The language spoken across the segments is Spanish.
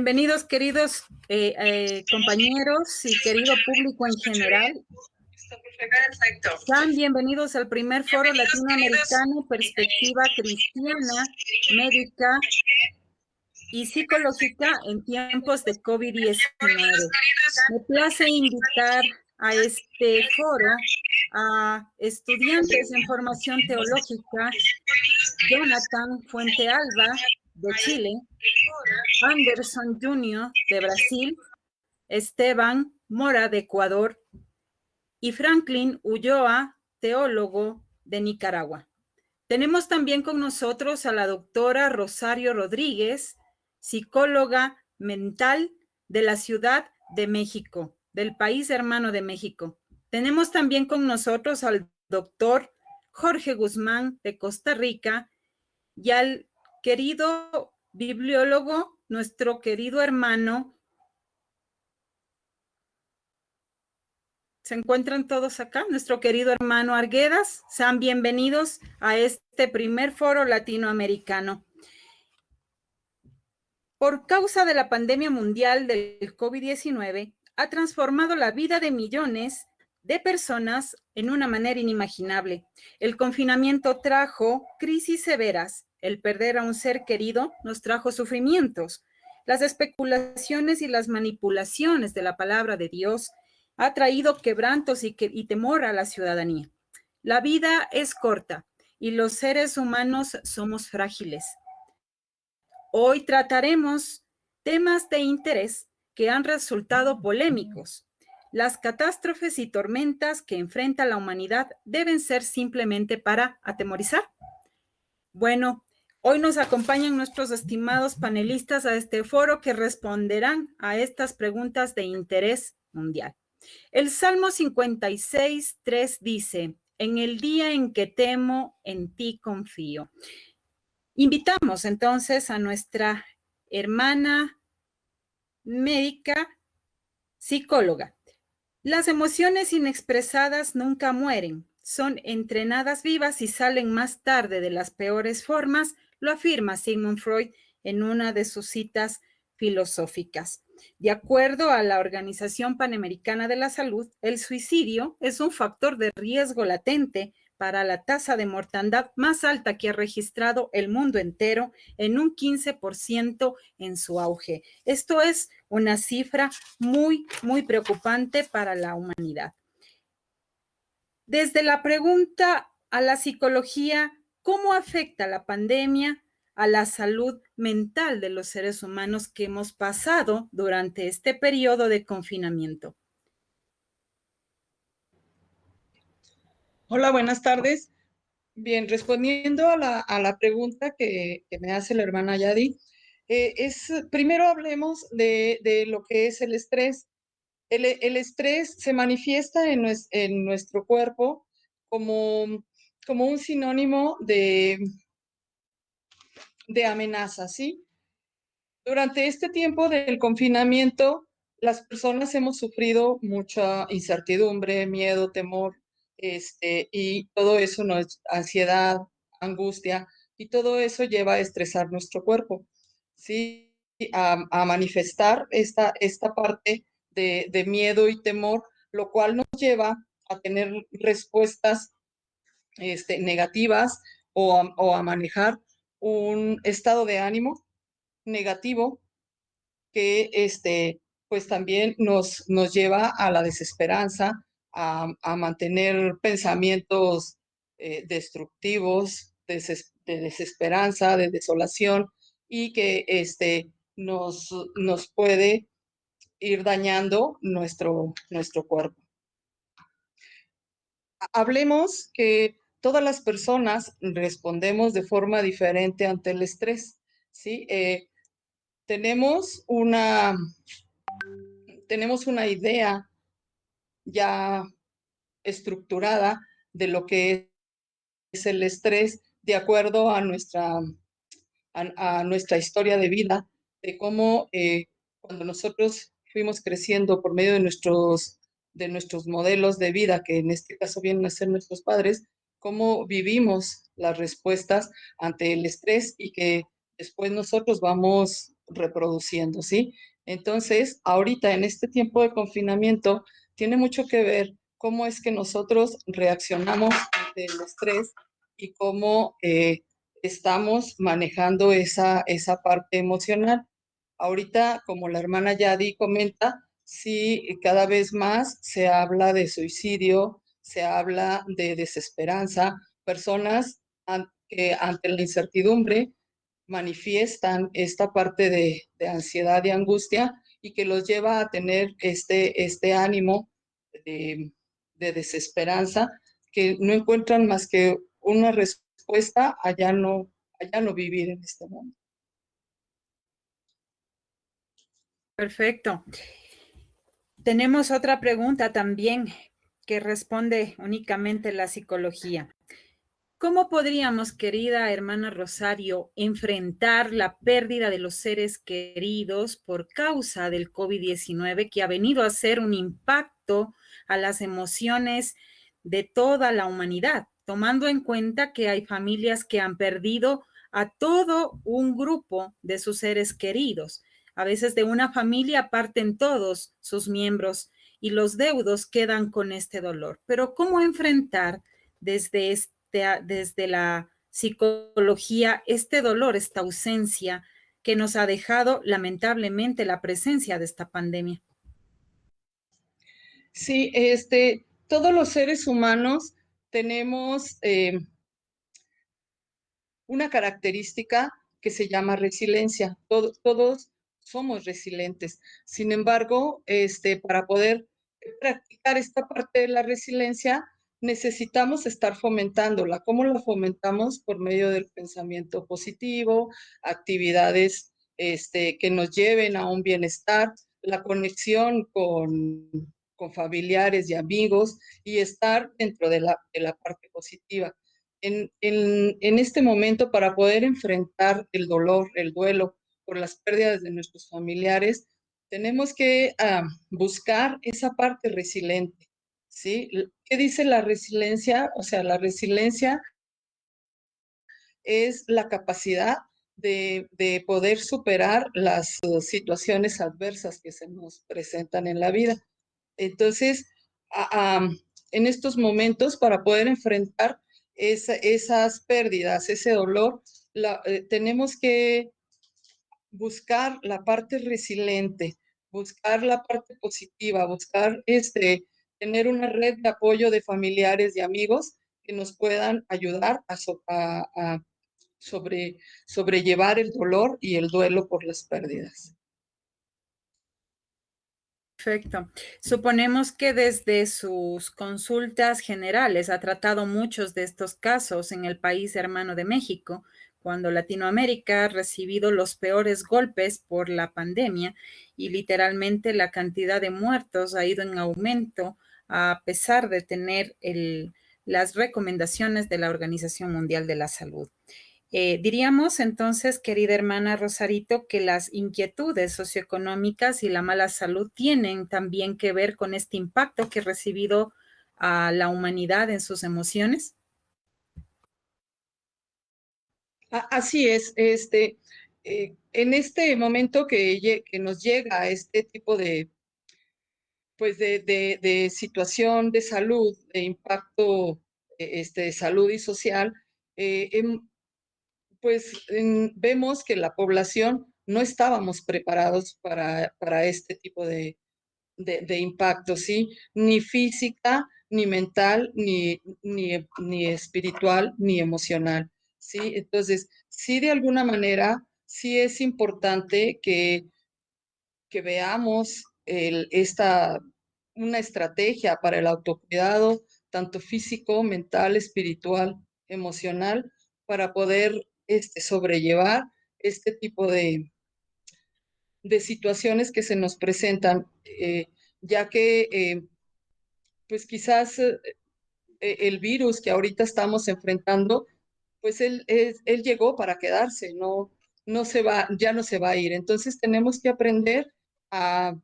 Bienvenidos, queridos compañeros y querido público en general. Sean bienvenidos al primer foro latinoamericano Perspectiva Cristiana, Médica y Psicológica en tiempos de COVID-19. Me place invitar a este foro a estudiantes en formación teológica, Jonathan Fuentealba, de Chile, Anderson Jr. de Brasil, Esteban Mora de Ecuador y Franklin Ulloa, teólogo de Nicaragua. Tenemos también con nosotros a la doctora Rosario Rodríguez, psicóloga mental de la Ciudad de México, del país hermano de México. Tenemos también con nosotros al doctor Jorge Guzmán de Costa Rica y al querido bibliólogo, nuestro querido hermano. ¿Se encuentran todos acá? Nuestro querido hermano Arguedas. Sean bienvenidos a este primer foro latinoamericano. Por causa de la pandemia mundial del COVID-19, ha transformado la vida de millones de personas en una manera inimaginable. El confinamiento trajo crisis severas. El perder a un ser querido nos trajo sufrimientos. Las especulaciones y las manipulaciones de la palabra de Dios ha traído quebrantos y temor a la ciudadanía. La vida es corta y los seres humanos somos frágiles. Hoy trataremos temas de interés que han resultado polémicos. Las catástrofes y tormentas que enfrenta la humanidad deben ser simplemente para atemorizar. Bueno, hoy nos acompañan nuestros estimados panelistas a este foro que responderán a estas preguntas de interés mundial. El Salmo 56:3 dice: en el día en que temo, en ti confío. Invitamos entonces a nuestra hermana médica psicóloga. Las emociones inexpresadas nunca mueren, son entrenadas vivas y salen más tarde de las peores formas, lo afirma Sigmund Freud en una de sus citas filosóficas. De acuerdo a la Organización Panamericana de la Salud, el suicidio es un factor de riesgo latente para la tasa de mortandad más alta que ha registrado el mundo entero, en un 15% en su auge. Esto es una cifra muy, muy preocupante para la humanidad. Desde la pregunta a la psicología, ¿cómo afecta la pandemia a la salud mental de los seres humanos que hemos pasado durante este periodo de confinamiento? Hola, buenas tardes. Bien, respondiendo a la pregunta que me hace la hermana Yadi, primero hablemos de lo que es el estrés. El estrés se manifiesta en nuestro cuerpo como un sinónimo de amenaza, ¿sí? Durante este tiempo del confinamiento, las personas hemos sufrido mucha incertidumbre, miedo, temor, y todo eso ansiedad, angustia, y todo eso lleva a estresar nuestro cuerpo, ¿sí? A manifestar esta parte de miedo y temor, lo cual nos lleva a tener respuestas negativas o a manejar un estado de ánimo negativo que pues también nos lleva a la desesperanza, a mantener pensamientos destructivos, de desesperanza, de desolación, y que nos puede ir dañando nuestro cuerpo. Hablemos que todas las personas respondemos de forma diferente ante el estrés, ¿sí? Tenemos una idea ya estructurada de lo que es el estrés de acuerdo a nuestra historia de vida, de cómo cuando nosotros fuimos creciendo por medio de nuestros modelos de vida, que en este caso vienen a ser nuestros padres, cómo vivimos las respuestas ante el estrés y que después nosotros vamos reproduciendo, ¿sí? Entonces, ahorita en este tiempo de confinamiento, tiene mucho que ver cómo es que nosotros reaccionamos ante el estrés y cómo estamos manejando esa parte emocional. Ahorita, como la hermana Yadi comenta, sí, cada vez más se habla de suicidio, se habla de desesperanza, personas que ante la incertidumbre manifiestan esta parte de ansiedad y angustia y que los lleva a tener este ánimo de, de desesperanza, que no encuentran más que una respuesta a ya no vivir en este mundo. Perfecto. Tenemos otra pregunta también que responde únicamente la psicología. ¿Cómo podríamos, querida hermana Rosario, enfrentar la pérdida de los seres queridos por causa del COVID-19 que ha venido a ser un impacto a las emociones de toda la humanidad, tomando en cuenta que hay familias que han perdido a todo un grupo de sus seres queridos? A veces de una familia parten todos sus miembros y los deudos quedan con este dolor. Pero ¿cómo enfrentar desde la psicología este dolor, esta ausencia que nos ha dejado lamentablemente la presencia de esta pandemia? Sí, todos los seres humanos tenemos una característica que se llama resiliencia. Todos somos resilientes. Sin embargo, para poder practicar esta parte de la resiliencia, necesitamos estar fomentándola. ¿Cómo la fomentamos? Por medio del pensamiento positivo, actividades que nos lleven a un bienestar, la conexión con familiares y amigos y estar dentro de la parte positiva. En este momento, para poder enfrentar el dolor, el duelo por las pérdidas de nuestros familiares, tenemos que buscar esa parte resiliente, ¿sí? ¿Qué dice la resiliencia? O sea, la resiliencia es la capacidad de poder superar las situaciones adversas que se nos presentan en la vida. Entonces, a, a, en estos momentos, para poder enfrentar esas pérdidas, ese dolor, tenemos que buscar la parte resiliente, buscar la parte positiva, buscar tener una red de apoyo de familiares y amigos que nos puedan ayudar a sobrellevar el dolor y el duelo por las pérdidas. Perfecto. Suponemos que desde sus consultas generales ha tratado muchos de estos casos en el país hermano de México, cuando Latinoamérica ha recibido los peores golpes por la pandemia y literalmente la cantidad de muertos ha ido en aumento a pesar de tener las recomendaciones de la Organización Mundial de la Salud. Diríamos entonces, querida hermana Rosarito, que las inquietudes socioeconómicas y la mala salud tienen también que ver con este impacto que ha recibido a la humanidad en sus emociones. Así es, en este momento que nos llega este tipo pues de situación de salud, de impacto de salud y social, eh, em, vemos que la población no estábamos preparados para este tipo de impacto, ¿sí? Ni física, ni mental, ni espiritual, ni emocional, ¿sí? Entonces, sí, de alguna manera, sí es importante que veamos una estrategia para el autocuidado, tanto físico, mental, espiritual, emocional, para poder sobrellevar este tipo de situaciones que se nos presentan, ya que pues quizás el virus que ahorita estamos enfrentando, pues él llegó para quedarse, no se va, ya no se va a ir. Entonces tenemos que aprender a,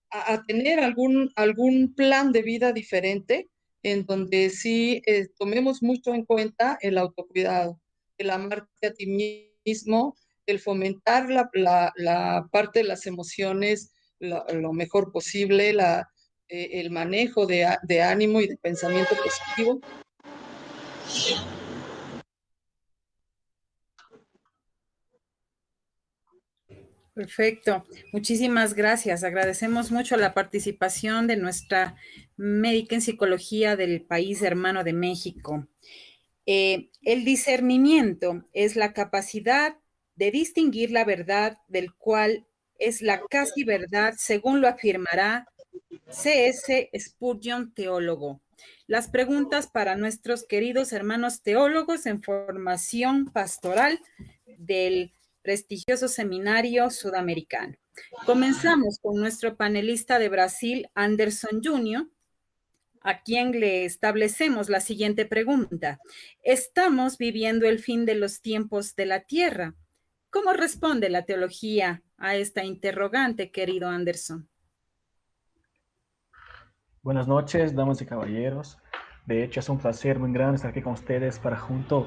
a tener algún plan de vida diferente en donde sí tomemos mucho en cuenta el autocuidado, el amarte a ti mismo, el fomentar la parte de las emociones lo mejor posible, el manejo de ánimo y de pensamiento positivo. Perfecto. Muchísimas gracias. Agradecemos mucho la participación de nuestra médica en psicología del país hermano de México. El discernimiento es la capacidad de distinguir la verdad del cual es la casi verdad, según lo afirmará C.S. Spurgeon, teólogo. Las preguntas para nuestros queridos hermanos teólogos en formación pastoral del prestigioso seminario sudamericano. Comenzamos con nuestro panelista de Brasil, Anderson Jr., a quien le establecemos la siguiente pregunta. ¿Estamos viviendo el fin de los tiempos de la Tierra? ¿Cómo responde la teología a esta interrogante, querido Anderson? Buenas noches, damas y caballeros. De hecho, es un placer muy grande estar aquí con ustedes para juntos,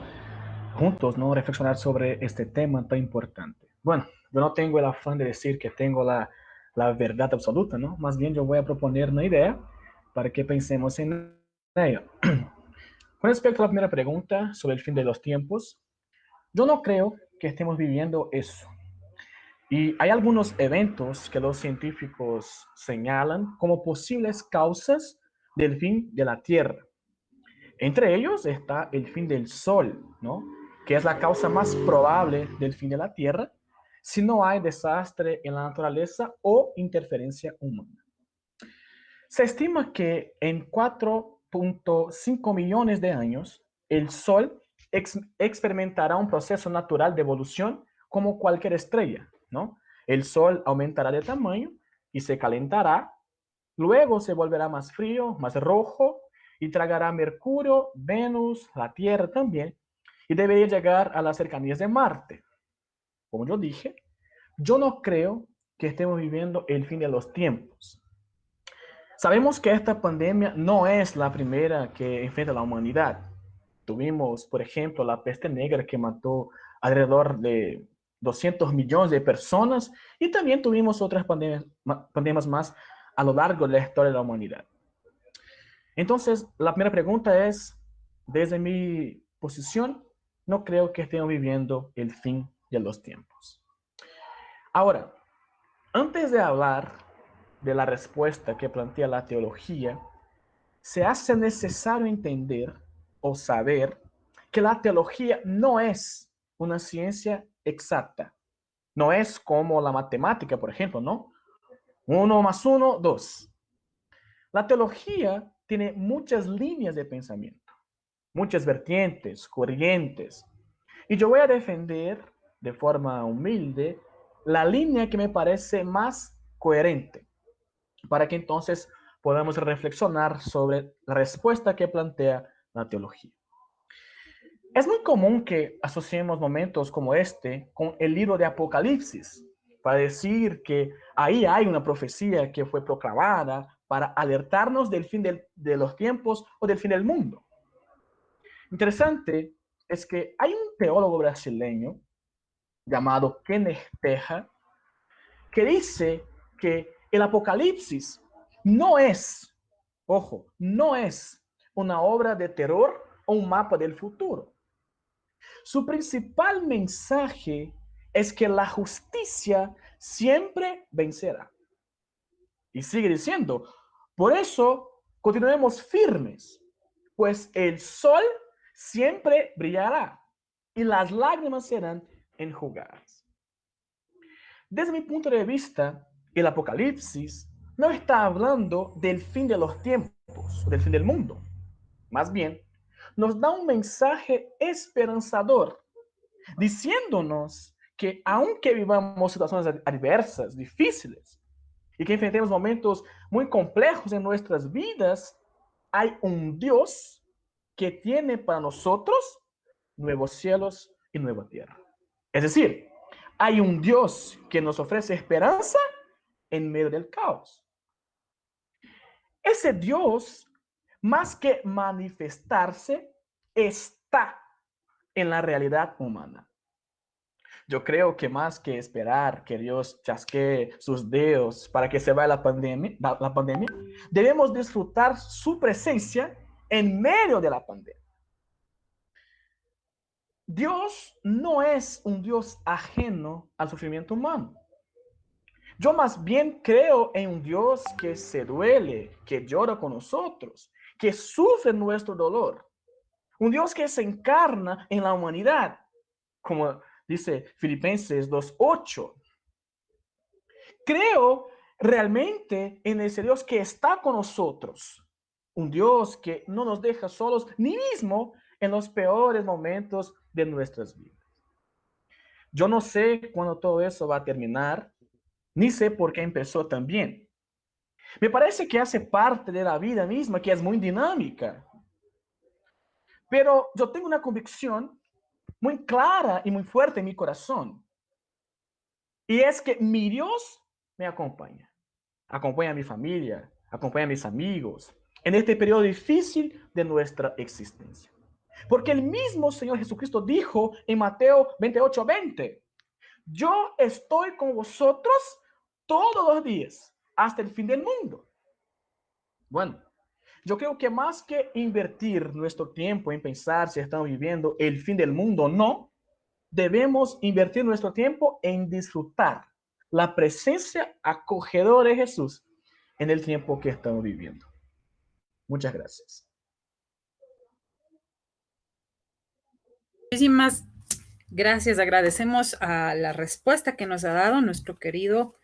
¿no? Reflexionar sobre este tema tan importante. Bueno, yo no tengo el afán de decir que tengo la verdad absoluta, ¿no? Más bien yo voy a proponer una idea para que pensemos en ella. Con respecto a la primera pregunta sobre el fin de los tiempos, yo no creo que estemos viviendo eso. Y hay algunos eventos que los científicos señalan como posibles causas del fin de la Tierra. Entre ellos está el fin del Sol, ¿no? Que es la causa más probable del fin de la Tierra si no hay desastre en la naturaleza o interferencia humana. Se estima que en 4.5 millones de años, el Sol experimentará un proceso natural de evolución como cualquier estrella, ¿no? El Sol aumentará de tamaño y se calentará, luego se volverá más frío, más rojo y tragará Mercurio, Venus, la Tierra también, y debería llegar a las cercanías de Marte. Como yo dije, yo no creo que estemos viviendo el fin de los tiempos. Sabemos que esta pandemia no es la primera que enfrenta la humanidad. Tuvimos, por ejemplo, la peste negra que mató alrededor de 200 millones de personas y también tuvimos otras pandemias más a lo largo de la historia de la humanidad. Entonces, la primera pregunta es, desde mi posición, no creo que estemos viviendo el fin de los tiempos. Ahora, antes de hablar de la respuesta que plantea la teología, se hace necesario entender o saber que la teología no es una ciencia exacta. No es como la matemática, por ejemplo, ¿no? 1 más 1, 2. La teología tiene muchas líneas de pensamiento, muchas vertientes, corrientes. Y yo voy a defender de forma humilde la línea que me parece más coherente, para que entonces podamos reflexionar sobre la respuesta que plantea la teología. Es muy común que asociemos momentos como este con el libro de Apocalipsis, para decir que ahí hay una profecía que fue proclamada para alertarnos del fin de los tiempos o del fin del mundo. Interesante es que hay un teólogo brasileño llamado Kenneth Teja que dice que el Apocalipsis no es, ojo, no es una obra de terror o un mapa del futuro. Su principal mensaje es que la justicia siempre vencerá. Y sigue diciendo, por eso continuemos firmes, pues el sol siempre brillará y las lágrimas serán enjugadas. Desde mi punto de vista, el Apocalipsis no está hablando del fin de los tiempos, del fin del mundo. Más bien, nos da un mensaje esperanzador, diciéndonos que aunque vivamos situaciones adversas, difíciles, y que enfrentemos momentos muy complejos en nuestras vidas, hay un Dios que tiene para nosotros nuevos cielos y nueva tierra. Es decir, hay un Dios que nos ofrece esperanza en medio del caos. Ese Dios, más que manifestarse, está en la realidad humana. Yo creo que más que esperar que Dios chasquee sus dedos para que se vaya la pandemia, debemos disfrutar su presencia en medio de la pandemia. Dios no es un Dios ajeno al sufrimiento humano. Yo más bien creo en un Dios que se duele, que llora con nosotros, que sufre nuestro dolor. Un Dios que se encarna en la humanidad, como dice Filipenses 2:8. Creo realmente en ese Dios que está con nosotros. Un Dios que no nos deja solos ni mismo en los peores momentos de nuestras vidas. Yo no sé cuándo todo eso va a terminar, ni sé por qué empezó también. Me parece que hace parte de la vida misma, que es muy dinámica. Pero yo tengo una convicción muy clara y muy fuerte en mi corazón. Y es que mi Dios me acompaña. Acompaña a mi familia, acompaña a mis amigos en este periodo difícil de nuestra existencia. Porque el mismo Señor Jesucristo dijo en Mateo 28:20, yo estoy con vosotros todos los días hasta el fin del mundo. Bueno, yo creo que más que invertir nuestro tiempo en pensar si estamos viviendo el fin del mundo o no, debemos invertir nuestro tiempo en disfrutar la presencia acogedora de Jesús en el tiempo que estamos viviendo. Muchas gracias. Muchísimas gracias. Agradecemos a la respuesta que nos ha dado nuestro querido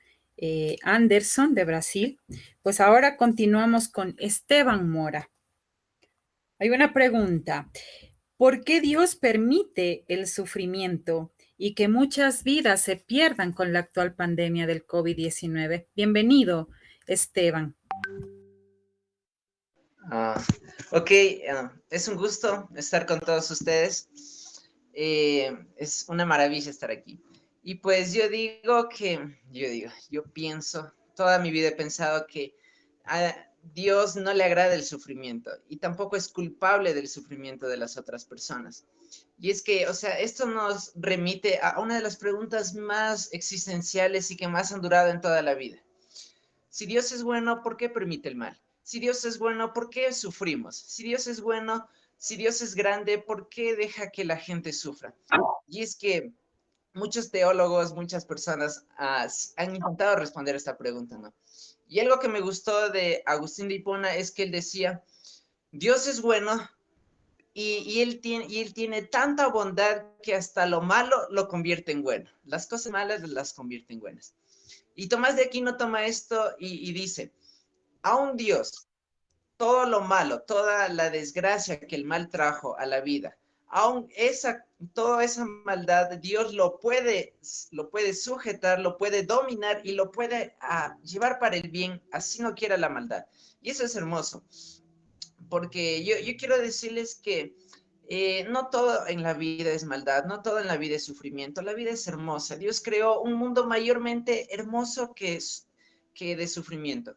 Anderson de Brasil. Pues ahora continuamos con Esteban Mora. Hay una pregunta. ¿Por qué Dios permite el sufrimiento y que muchas vidas se pierdan con la actual pandemia del COVID-19? Bienvenido, Esteban. Ok, es un gusto estar con todos ustedes. Es una maravilla estar aquí. Y pues yo pienso, toda mi vida he pensado que a Dios no le agrada el sufrimiento y tampoco es culpable del sufrimiento de las otras personas. Y es que, o sea, esto nos remite a una de las preguntas más existenciales y que más han durado en toda la vida. Si Dios es bueno, ¿por qué permite el mal? Si Dios es bueno, ¿por qué sufrimos? Si Dios es bueno, si Dios es grande, ¿por qué deja que la gente sufra? Y es que muchos teólogos, muchas personas han intentado responder esta pregunta, ¿no? Y algo que me gustó de Agustín de Hipona es que él decía, Dios es bueno y él tiene tanta bondad que hasta lo malo lo convierte en bueno. Las cosas malas las convierte en buenas. Y Tomás de Aquino toma esto y dice, a un Dios, todo lo malo, toda la desgracia que el mal trajo a la vida, aún toda esa maldad, Dios lo puede sujetar, lo puede dominar y lo puede llevar para el bien, así no quiera la maldad. Y eso es hermoso, porque yo quiero decirles que no todo en la vida es maldad, no todo en la vida es sufrimiento, la vida es hermosa. Dios creó un mundo mayormente hermoso que de sufrimiento.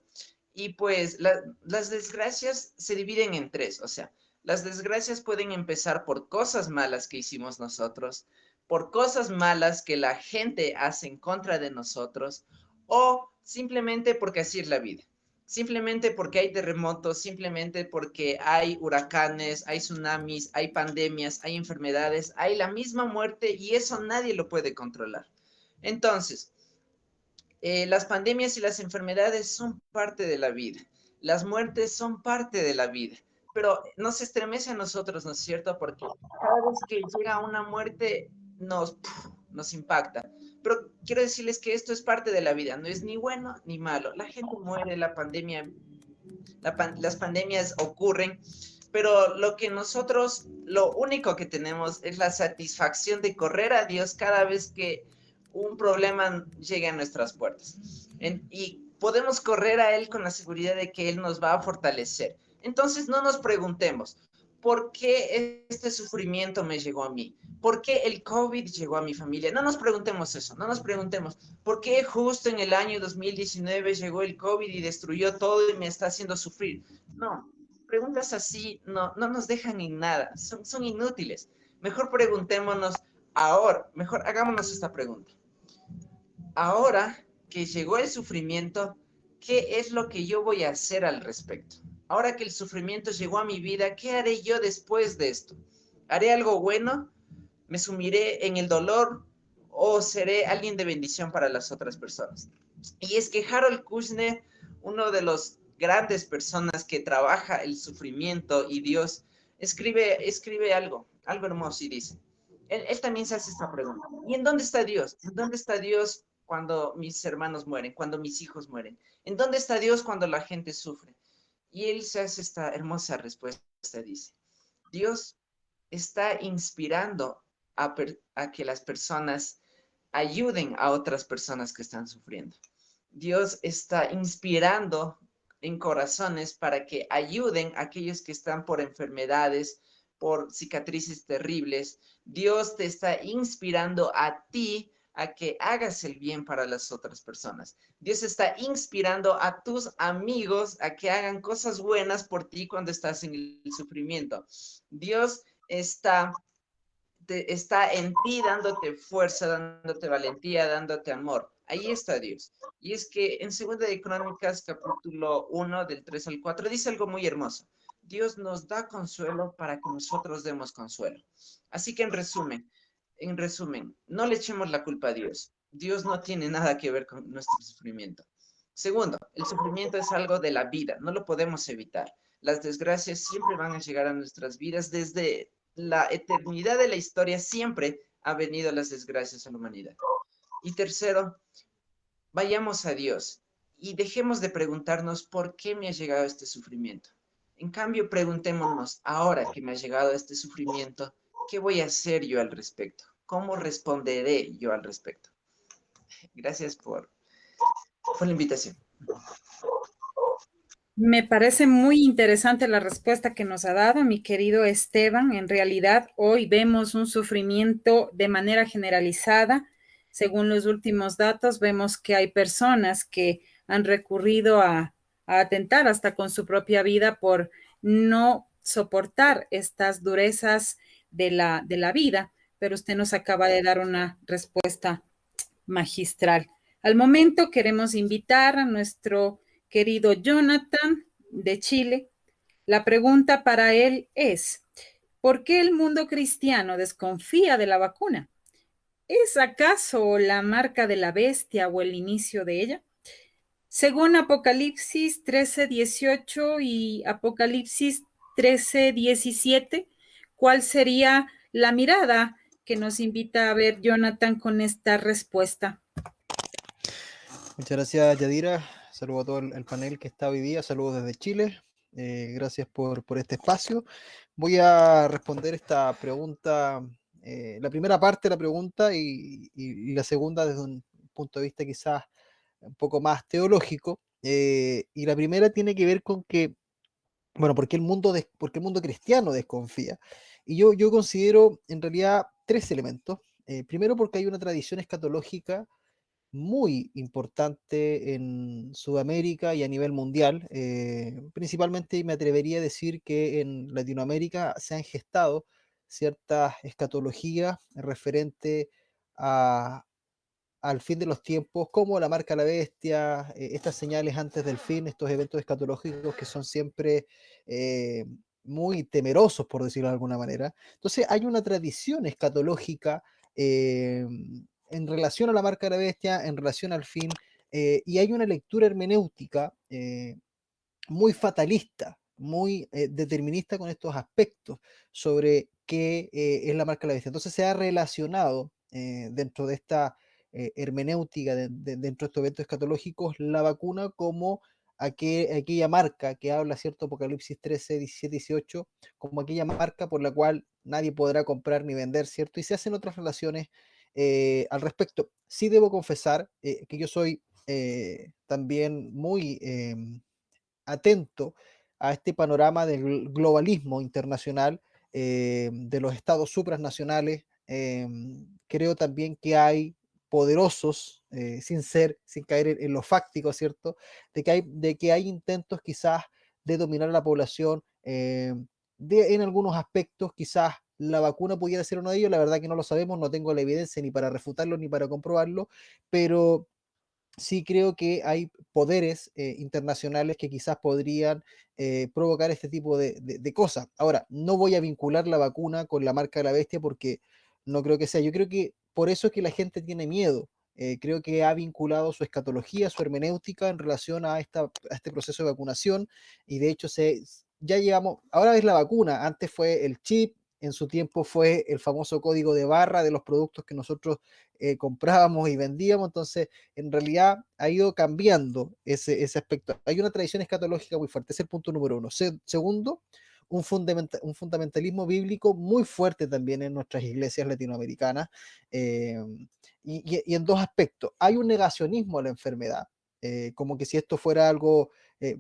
Y pues las desgracias se dividen en tres, o sea, las desgracias pueden empezar por cosas malas que hicimos nosotros, por cosas malas que la gente hace en contra de nosotros, o simplemente porque así es la vida. Simplemente porque hay terremotos, simplemente porque hay huracanes, hay tsunamis, hay pandemias, hay enfermedades, hay la misma muerte y eso nadie lo puede controlar. Entonces, las pandemias y las enfermedades son parte de la vida. Las muertes son parte de la vida. Pero nos estremece a nosotros, ¿no es cierto? Porque cada vez que llega una muerte nos impacta. Pero quiero decirles que esto es parte de la vida, no es ni bueno ni malo. La gente muere, las pandemias ocurren, pero lo único que tenemos es la satisfacción de correr a Dios cada vez que un problema llegue a nuestras puertas. Y podemos correr a Él con la seguridad de que Él nos va a fortalecer. Entonces no nos preguntemos, ¿por qué este sufrimiento me llegó a mí? ¿Por qué el COVID llegó a mi familia? No nos preguntemos eso, no nos preguntemos, ¿por qué justo en el año 2019 llegó el COVID y destruyó todo y me está haciendo sufrir? No, preguntas así no nos dejan en nada, son inútiles. Mejor preguntémonos, Ahora, mejor hagámonos esta pregunta. Ahora que llegó el sufrimiento, ¿qué es lo que yo voy a hacer al respecto? Ahora que el sufrimiento llegó a mi vida, ¿qué haré yo después de esto? ¿Haré algo bueno? ¿Me sumiré en el dolor? ¿O seré alguien de bendición para las otras personas? Y es que Harold Kushner, uno de los grandes personas que trabaja el sufrimiento y Dios, escribe algo hermoso y dice, él también se hace esta pregunta. ¿Y en dónde está Dios? ¿En dónde está Dios cuando mis hermanos mueren, cuando mis hijos mueren? ¿En dónde está Dios cuando la gente sufre? Y él se hace esta hermosa respuesta, dice, Dios está inspirando a que las personas ayuden a otras personas que están sufriendo. Dios está inspirando en corazones para que ayuden a aquellos que están por enfermedades, por cicatrices terribles. Dios te está inspirando a ti a que hagas el bien para las otras personas. Dios está inspirando a tus amigos a que hagan cosas buenas por ti cuando estás en el sufrimiento. Dios está en ti dándote fuerza, dándote valentía, dándote amor. Ahí está Dios. Y es que en 2 Crónicas, capítulo 1, del 3 al 4, dice algo muy hermoso. Dios nos da consuelo para que nosotros demos consuelo. Así que en resumen, no le echemos la culpa a Dios. Dios no tiene nada que ver con nuestro sufrimiento. Segundo, el sufrimiento es algo de la vida, no lo podemos evitar. Las desgracias siempre van a llegar a nuestras vidas. Desde la eternidad de la historia siempre ha venido las desgracias a la humanidad. Y tercero, vayamos a Dios y dejemos de preguntarnos por qué me ha llegado este sufrimiento. En cambio, preguntémonos, ahora que me ha llegado este sufrimiento, ¿qué voy a hacer yo al respecto? ¿Cómo responderé yo al respecto? Gracias por la invitación. Me parece muy interesante la respuesta que nos ha dado mi querido Esteban. En realidad, hoy vemos un sufrimiento de manera generalizada. Según los últimos datos, vemos que hay personas que han recurrido a atentar hasta con su propia vida por no soportar estas durezas de la vida, pero usted nos acaba de dar una respuesta magistral. Al momento queremos invitar a nuestro querido Jonathan de Chile. La pregunta para él es, ¿por qué el mundo cristiano desconfía de la vacuna? ¿Es acaso la marca de la bestia o el inicio de ella? Según Apocalipsis 13:18 y Apocalipsis 13:17, ¿cuál sería la mirada que nos invita a ver Jonathan con esta respuesta? Muchas gracias, Yadira. Saludo a todo el panel que está hoy día. Saludos desde Chile. Gracias por este espacio. Voy a responder esta pregunta, la primera parte de la pregunta y la segunda desde un punto de vista quizás un poco más teológico. Y la primera tiene que ver con que, bueno, ¿por qué el mundo cristiano desconfía? Y yo considero en realidad tres elementos. Primero, porque hay una tradición escatológica muy importante en Sudamérica y a nivel mundial. Principalmente me atrevería a decir que en Latinoamérica se han gestado ciertas escatologías referente a, al fin de los tiempos, como la marca de la bestia, estas señales antes del fin, estos eventos escatológicos que son siempre muy temerosos, por decirlo de alguna manera. Entonces hay una tradición escatológica en relación a la marca de la bestia, en relación al fin, y hay una lectura hermenéutica muy fatalista, muy determinista con estos aspectos sobre qué es la marca de la bestia. Entonces se ha relacionado dentro de esta hermenéutica, dentro de estos eventos escatológicos, la vacuna como aquella marca que habla, ¿cierto? Apocalipsis 13, 17, 18, como aquella marca por la cual nadie podrá comprar ni vender, ¿cierto? Y se hacen otras relaciones al respecto. Sí debo confesar que yo soy también muy atento a este panorama del globalismo internacional, de los estados supranacionales. Creo también que hay poderosos, sin caer en lo fáctico, ¿cierto? De que hay intentos quizás de dominar a la población, en algunos aspectos quizás la vacuna pudiera ser uno de ellos. La verdad que no lo sabemos, no tengo la evidencia ni para refutarlo ni para comprobarlo, pero sí creo que hay poderes internacionales que quizás podrían provocar este tipo de cosas. Ahora, no voy a vincular la vacuna con la marca de la bestia porque no creo que sea. Yo creo que por eso es que la gente tiene miedo. Creo que ha vinculado su escatología, su hermenéutica en relación a este proceso de vacunación y de hecho ya llevamos, ahora es la vacuna, antes fue el chip, en su tiempo fue el famoso código de barra de los productos que nosotros comprábamos y vendíamos, entonces en realidad ha ido cambiando ese aspecto. Hay una tradición escatológica muy fuerte, ese es el punto número uno. Segundo, un fundamentalismo bíblico muy fuerte también en nuestras iglesias latinoamericanas, y en dos aspectos. Hay un negacionismo a la enfermedad, como que si esto fuera algo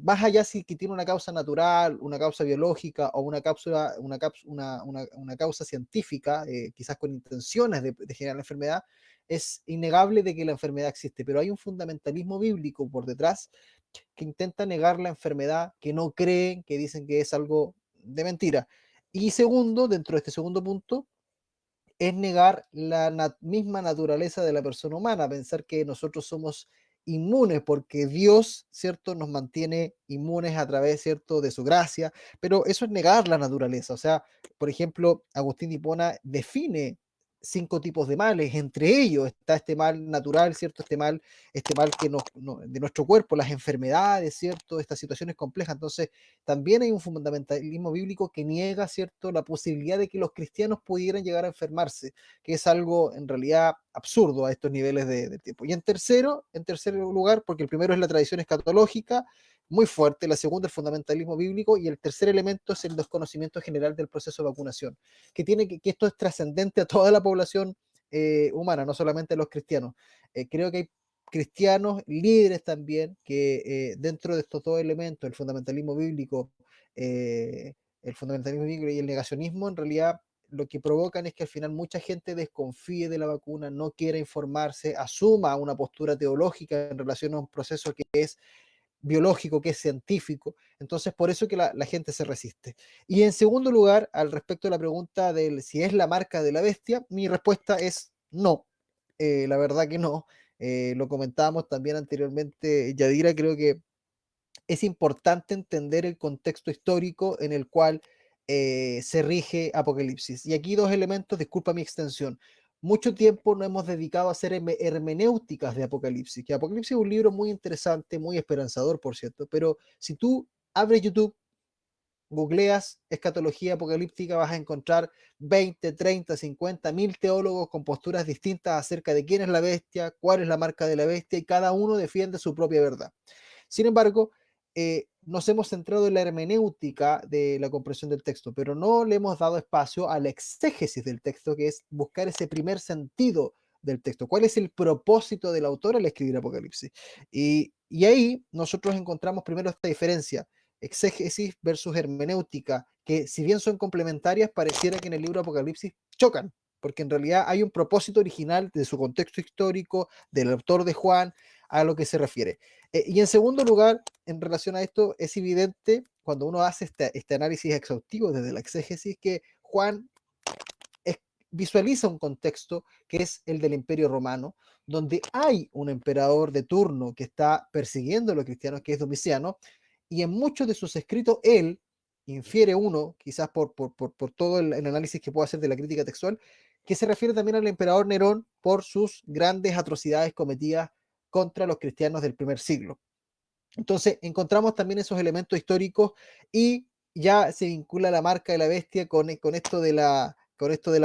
más allá si que tiene una causa natural, una causa biológica o una causa científica, quizás con intenciones de generar la enfermedad, es innegable de que la enfermedad existe, pero hay un fundamentalismo bíblico por detrás que intenta negar la enfermedad, que no creen, que dicen que es algo de mentira. Y segundo, dentro de este segundo punto, es negar la misma naturaleza de la persona humana, pensar que nosotros somos inmunes porque Dios, ¿cierto?, nos mantiene inmunes a través, ¿cierto?, de su gracia, pero eso es negar la naturaleza. O sea, por ejemplo, Agustín de Hipona define 5 tipos de males, entre ellos está este mal natural, ¿cierto?, este mal que de nuestro cuerpo, las enfermedades, ¿cierto?, estas situaciones complejas. Entonces, también hay un fundamentalismo bíblico que niega, ¿cierto?, la posibilidad de que los cristianos pudieran llegar a enfermarse, que es algo en realidad absurdo a estos niveles de tiempo. Y en tercer lugar, porque el primero es la tradición escatológica, muy fuerte, la segunda el fundamentalismo bíblico, y el tercer elemento es el desconocimiento general del proceso de vacunación, que esto es trascendente a toda la población humana, no solamente a los cristianos. Creo que hay cristianos líderes también que dentro de estos dos elementos, eh, el fundamentalismo bíblico y el negacionismo, en realidad lo que provocan es que al final mucha gente desconfíe de la vacuna, no quiera informarse, asuma una postura teológica en relación a un proceso que es biológico, que es científico. Entonces, por eso que la gente se resiste. Y en segundo lugar, al respecto de la pregunta de si es la marca de la bestia, mi respuesta es no. La verdad que no. Lo comentábamos también anteriormente, Yadira, creo que es importante entender el contexto histórico en el cual se rige Apocalipsis. Y aquí dos elementos, disculpa mi extensión. Mucho tiempo nos hemos dedicado a hacer hermenéuticas de Apocalipsis, que Apocalipsis es un libro muy interesante, muy esperanzador, por cierto, pero si tú abres YouTube, googleas escatología apocalíptica, vas a encontrar 20, 30, 50 mil teólogos con posturas distintas acerca de quién es la bestia, cuál es la marca de la bestia, y cada uno defiende su propia verdad. Sin embargo, nos hemos centrado en la hermenéutica de la comprensión del texto, pero no le hemos dado espacio a la exégesis del texto, que es buscar ese primer sentido del texto. ¿Cuál es el propósito del autor al escribir Apocalipsis? Y ahí nosotros encontramos primero esta diferencia, exégesis versus hermenéutica, que si bien son complementarias, pareciera que en el libro Apocalipsis chocan, porque en realidad hay un propósito original de su contexto histórico, del autor de Juan, a lo que se refiere. Y en segundo lugar, en relación a esto, es evidente cuando uno hace este análisis exhaustivo desde la exégesis que Juan visualiza un contexto que es el del Imperio Romano, donde hay un emperador de turno que está persiguiendo a los cristianos, que es Domiciano, y en muchos de sus escritos él infiere uno, quizás por todo el análisis que puedo hacer de la crítica textual, que se refiere también al emperador Nerón por sus grandes atrocidades cometidas contra los cristianos del primer siglo. Entonces encontramos también esos elementos históricos y ya se vincula la marca de la bestia con esto de la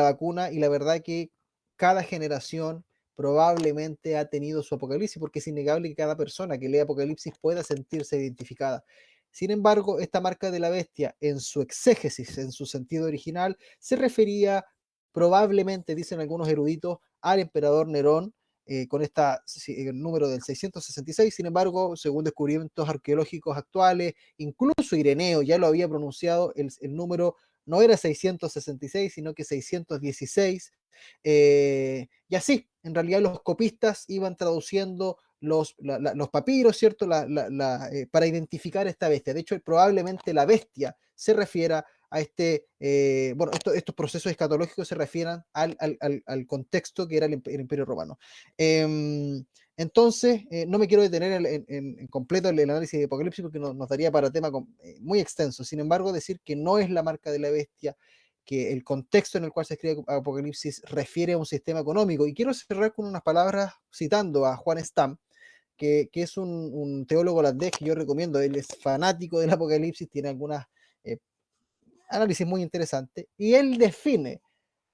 vacuna, y la verdad que cada generación probablemente ha tenido su apocalipsis, porque es innegable que cada persona que lee Apocalipsis pueda sentirse identificada. Sin embargo, esta marca de la bestia en su exégesis, en su sentido original, se refería probablemente, dicen algunos eruditos, al emperador Nerón, con el número del 666. Sin embargo, según descubrimientos arqueológicos actuales, incluso Ireneo ya lo había pronunciado, el número no era 666, sino que 616. Y así, en realidad los copistas iban traduciendo los papiros, ¿cierto? Para identificar esta bestia. De hecho, probablemente la bestia se refiera a bueno, estos procesos escatológicos se refieren al contexto que era el Imperio Romano. Entonces, no me quiero detener en completo el análisis de Apocalipsis porque nos daría para tema muy extenso. Sin embargo, decir que no es la marca de la bestia, que el contexto en el cual se escribe Apocalipsis refiere a un sistema económico. Y quiero cerrar con unas palabras citando a Juan Stam, que es un teólogo holandés que yo recomiendo. Él es fanático del Apocalipsis, tiene algunas análisis muy interesantes, y él define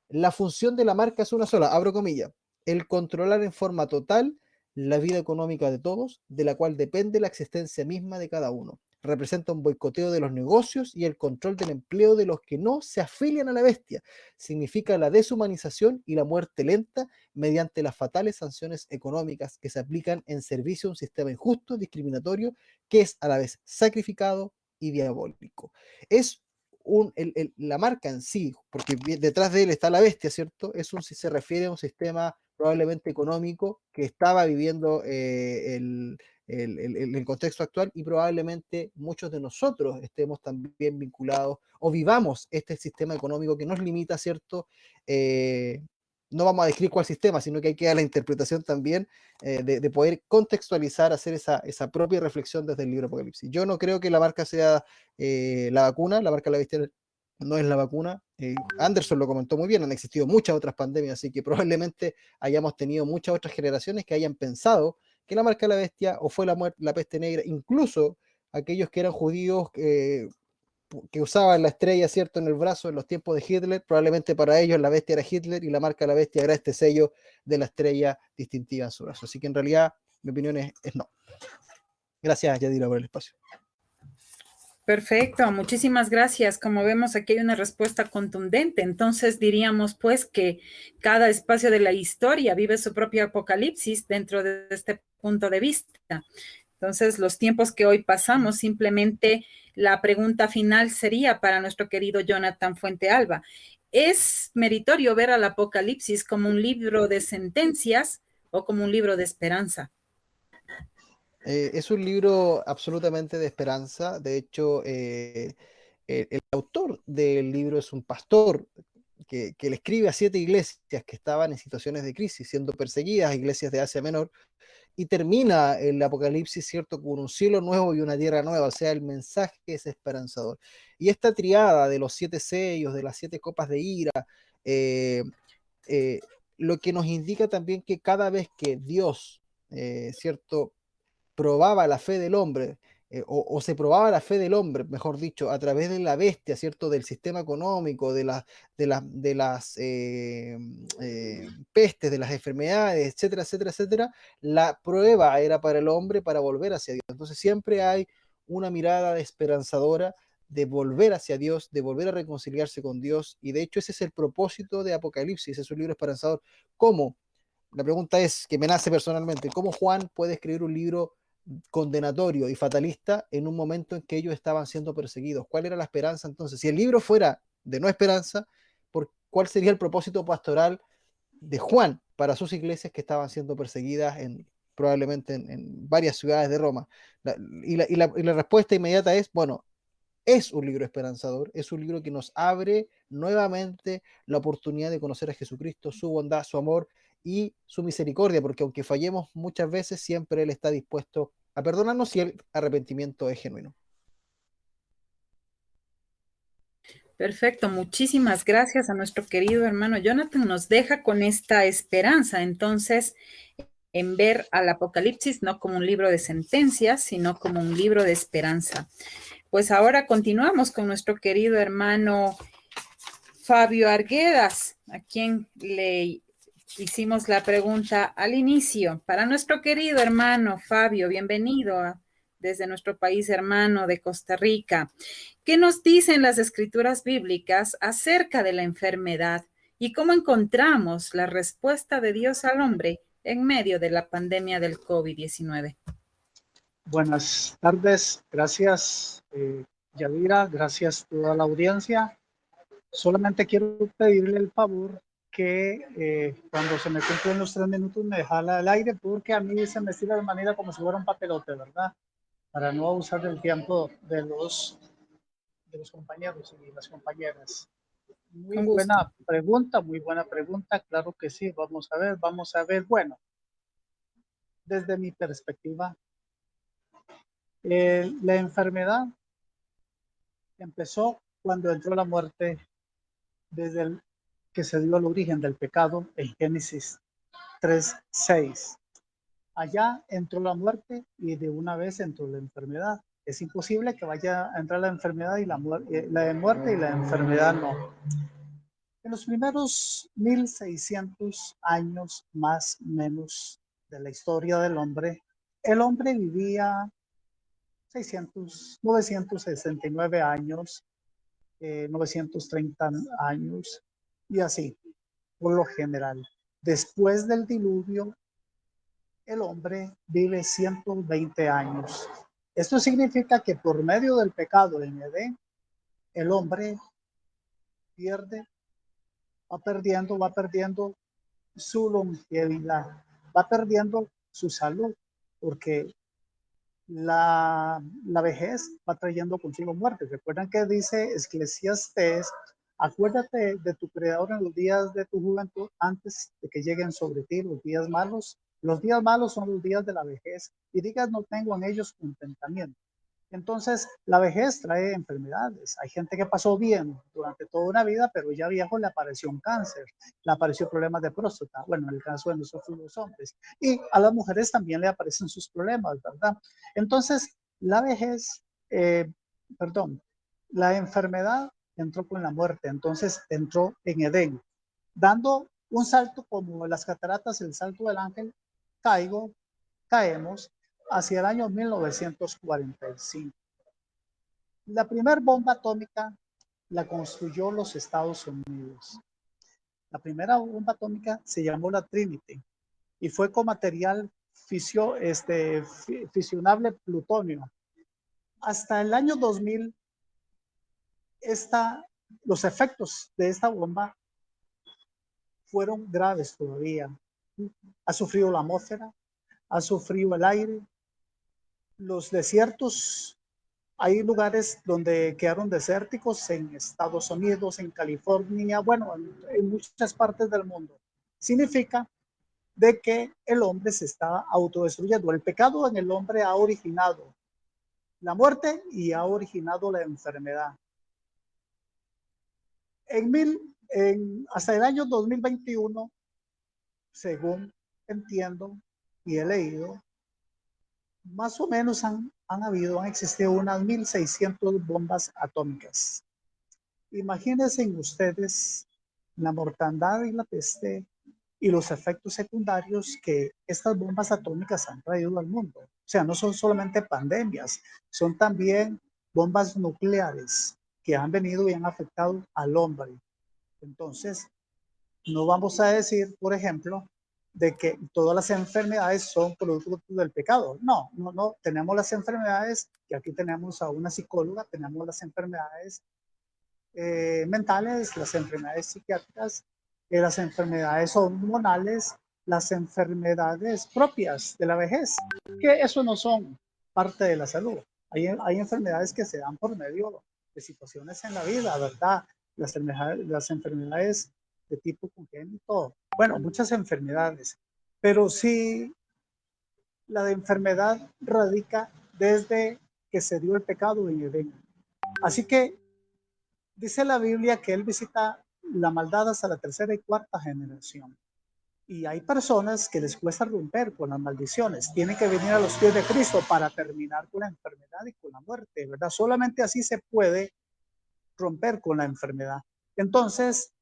la función de la marca es una sola, abro comillas, el controlar en forma total la vida económica de todos, de la cual depende la existencia misma de cada uno. Representa un boicoteo de los negocios y el control del empleo de los que no se afilian a la bestia. Significa la deshumanización y la muerte lenta mediante las fatales sanciones económicas que se aplican en servicio a un sistema injusto, discriminatorio, que es a la vez sacrificado y diabólico. Es la marca en sí, porque detrás de él está la bestia, ¿cierto? Se refiere a un sistema probablemente económico que estaba viviendo el contexto actual, y probablemente muchos de nosotros estemos también vinculados o vivamos este sistema económico que nos limita, ¿cierto? No vamos a describir cuál sistema, sino que hay que dar la interpretación también de poder contextualizar, hacer esa propia reflexión desde el libro Apocalipsis. Yo no creo que la marca sea la vacuna, la marca de la bestia no es la vacuna. Anderson lo comentó muy bien, han existido muchas otras pandemias, así que probablemente hayamos tenido muchas otras generaciones que hayan pensado que la marca de la bestia o fue la peste negra, incluso aquellos que eran judíos que usaban la estrella, ¿cierto?, en el brazo en los tiempos de Hitler. Probablemente para ellos la bestia era Hitler y la marca de la bestia era este sello de la estrella distintiva en su brazo. Así que en realidad mi opinión es no. Gracias, Yadira, por el espacio. Perfecto, muchísimas gracias. Como vemos, aquí hay una respuesta contundente. Entonces diríamos pues que cada espacio de la historia vive su propio apocalipsis dentro de este punto de vista. Entonces, los tiempos que hoy pasamos, simplemente la pregunta final sería para nuestro querido Jonathan Fuente Alba. ¿Es meritorio ver al Apocalipsis como un libro de sentencias o como un libro de esperanza? Es un libro absolutamente de esperanza. De hecho, el autor del libro es un pastor que le escribe a 7 iglesias que estaban en situaciones de crisis, siendo perseguidas, iglesias de Asia Menor, y termina el Apocalipsis, ¿cierto?, con un cielo nuevo y una tierra nueva. O sea, el mensaje es esperanzador. Y esta triada de los 7 sellos, de las 7 copas de ira, eh, lo que nos indica también que cada vez que Dios, ¿cierto?, probaba la fe del hombre, o se probaba la fe del hombre, mejor dicho, a través de la bestia, ¿cierto?, del sistema económico, de las pestes, de las enfermedades, etcétera, etcétera, etcétera. La prueba era para el hombre para volver hacia Dios. Entonces siempre hay una mirada esperanzadora de volver hacia Dios, de volver a reconciliarse con Dios, y de hecho ese es el propósito de Apocalipsis, es un libro esperanzador. ¿Cómo? La pregunta es, que me nace personalmente, ¿cómo Juan puede escribir un libro condenatorio y fatalista en un momento en que ellos estaban siendo perseguidos? ¿Cuál era la esperanza entonces? Si el libro fuera de no esperanza, ¿cuál sería el propósito pastoral de Juan para sus iglesias que estaban siendo perseguidas probablemente en varias ciudades de Roma? Y la respuesta inmediata es, bueno, es un libro esperanzador, es un libro que nos abre nuevamente la oportunidad de conocer a Jesucristo, su bondad, su amor y su misericordia, porque aunque fallemos muchas veces, siempre Él está dispuesto a perdonarnos si el arrepentimiento es genuino. Perfecto, muchísimas gracias a nuestro querido hermano Jonathan. Nos deja con esta esperanza, entonces, en ver al Apocalipsis no como un libro de sentencias, sino como un libro de esperanza. Pues ahora continuamos con nuestro querido hermano Fabio Arguedas, a quien le hicimos la pregunta al inicio. Para nuestro querido hermano Fabio, bienvenido desde nuestro país hermano de Costa Rica. ¿Qué nos dicen las escrituras bíblicas acerca de la enfermedad y cómo encontramos la respuesta de Dios al hombre en medio de la pandemia del COVID-19? Buenas tardes, gracias Yadira, gracias a toda la audiencia. Solamente quiero pedirle el favor que cuando se me cumplen los 3 minutos me jala el aire, porque a mí se me estira de manera como si fuera un papelote, ¿verdad? Para no abusar del tiempo de de los compañeros y las compañeras. Con gusto. Muy buena pregunta, claro que sí, vamos a ver, bueno, desde mi perspectiva, la enfermedad empezó cuando entró la muerte, desde el que se dio el origen del pecado en Génesis 3:6. Allá entró la muerte y de una vez entró la enfermedad. Es imposible que vaya a entrar la enfermedad y la muerte y la enfermedad no. En los primeros 1600 años más o menos de la historia del hombre, el hombre vivía 969 años, 930 años y así, por lo general. Después del diluvio, el hombre vive 120 años. Esto significa que por medio del pecado en Edén, el hombre pierde, va perdiendo su longevidad, va perdiendo su salud, porque la vejez va trayendo consigo muerte. Recuerdan que dice Eclesiastés, acuérdate de tu creador en los días de tu juventud antes de que lleguen sobre ti los días malos. Los días malos son los días de la vejez y digas no tengo en ellos contentamiento. Entonces, la vejez trae enfermedades. Hay gente que pasó bien durante toda una vida, pero ya viejo le apareció un cáncer, le apareció problemas de próstata. Bueno, en el caso de nosotros los hombres. Y a las mujeres también le aparecen sus problemas, ¿verdad? Entonces, la vejez, la enfermedad entró con la muerte. Entonces, entró en Edén, dando un salto como las cataratas, el salto del ángel, caemos hacia el año 1945. La primera bomba atómica la construyó los Estados Unidos. La primera bomba atómica se llamó la Trinity y fue con material fisionable plutonio. Hasta el año 2000, los efectos de esta bomba fueron graves todavía. Ha sufrido la atmósfera, ha sufrido el aire, los desiertos. Hay lugares donde quedaron desérticos en Estados Unidos, en California, bueno, en muchas partes del mundo. Significa de que el hombre se está autodestruyendo. El pecado en el hombre ha originado la muerte y ha originado la enfermedad. Hasta el año 2021, según entiendo y he leído, más o menos han existido unas 1.600 bombas atómicas. Imagínense ustedes la mortandad y la peste y los efectos secundarios que estas bombas atómicas han traído al mundo. O sea, no son solamente pandemias, son también bombas nucleares que han venido y han afectado al hombre. Entonces, no vamos a decir, por ejemplo, de que todas las enfermedades son producto del pecado. No. Tenemos las enfermedades, que aquí tenemos a una psicóloga, tenemos las enfermedades mentales, las enfermedades psiquiátricas, las enfermedades hormonales, las enfermedades propias de la vejez, que eso no son parte de la salud. Hay enfermedades que se dan por medio de situaciones en la vida, ¿verdad? Las enfermedades de tipo congénito, bueno, muchas enfermedades, pero sí la enfermedad radica desde que se dio el pecado en Edén. Así que dice la Biblia que él visita la maldad hasta la tercera y cuarta generación. Y hay personas que les cuesta romper con las maldiciones. Tienen que venir a los pies de Cristo para terminar con la enfermedad y con la muerte, ¿verdad? Solamente así se puede romper con la enfermedad. Entonces,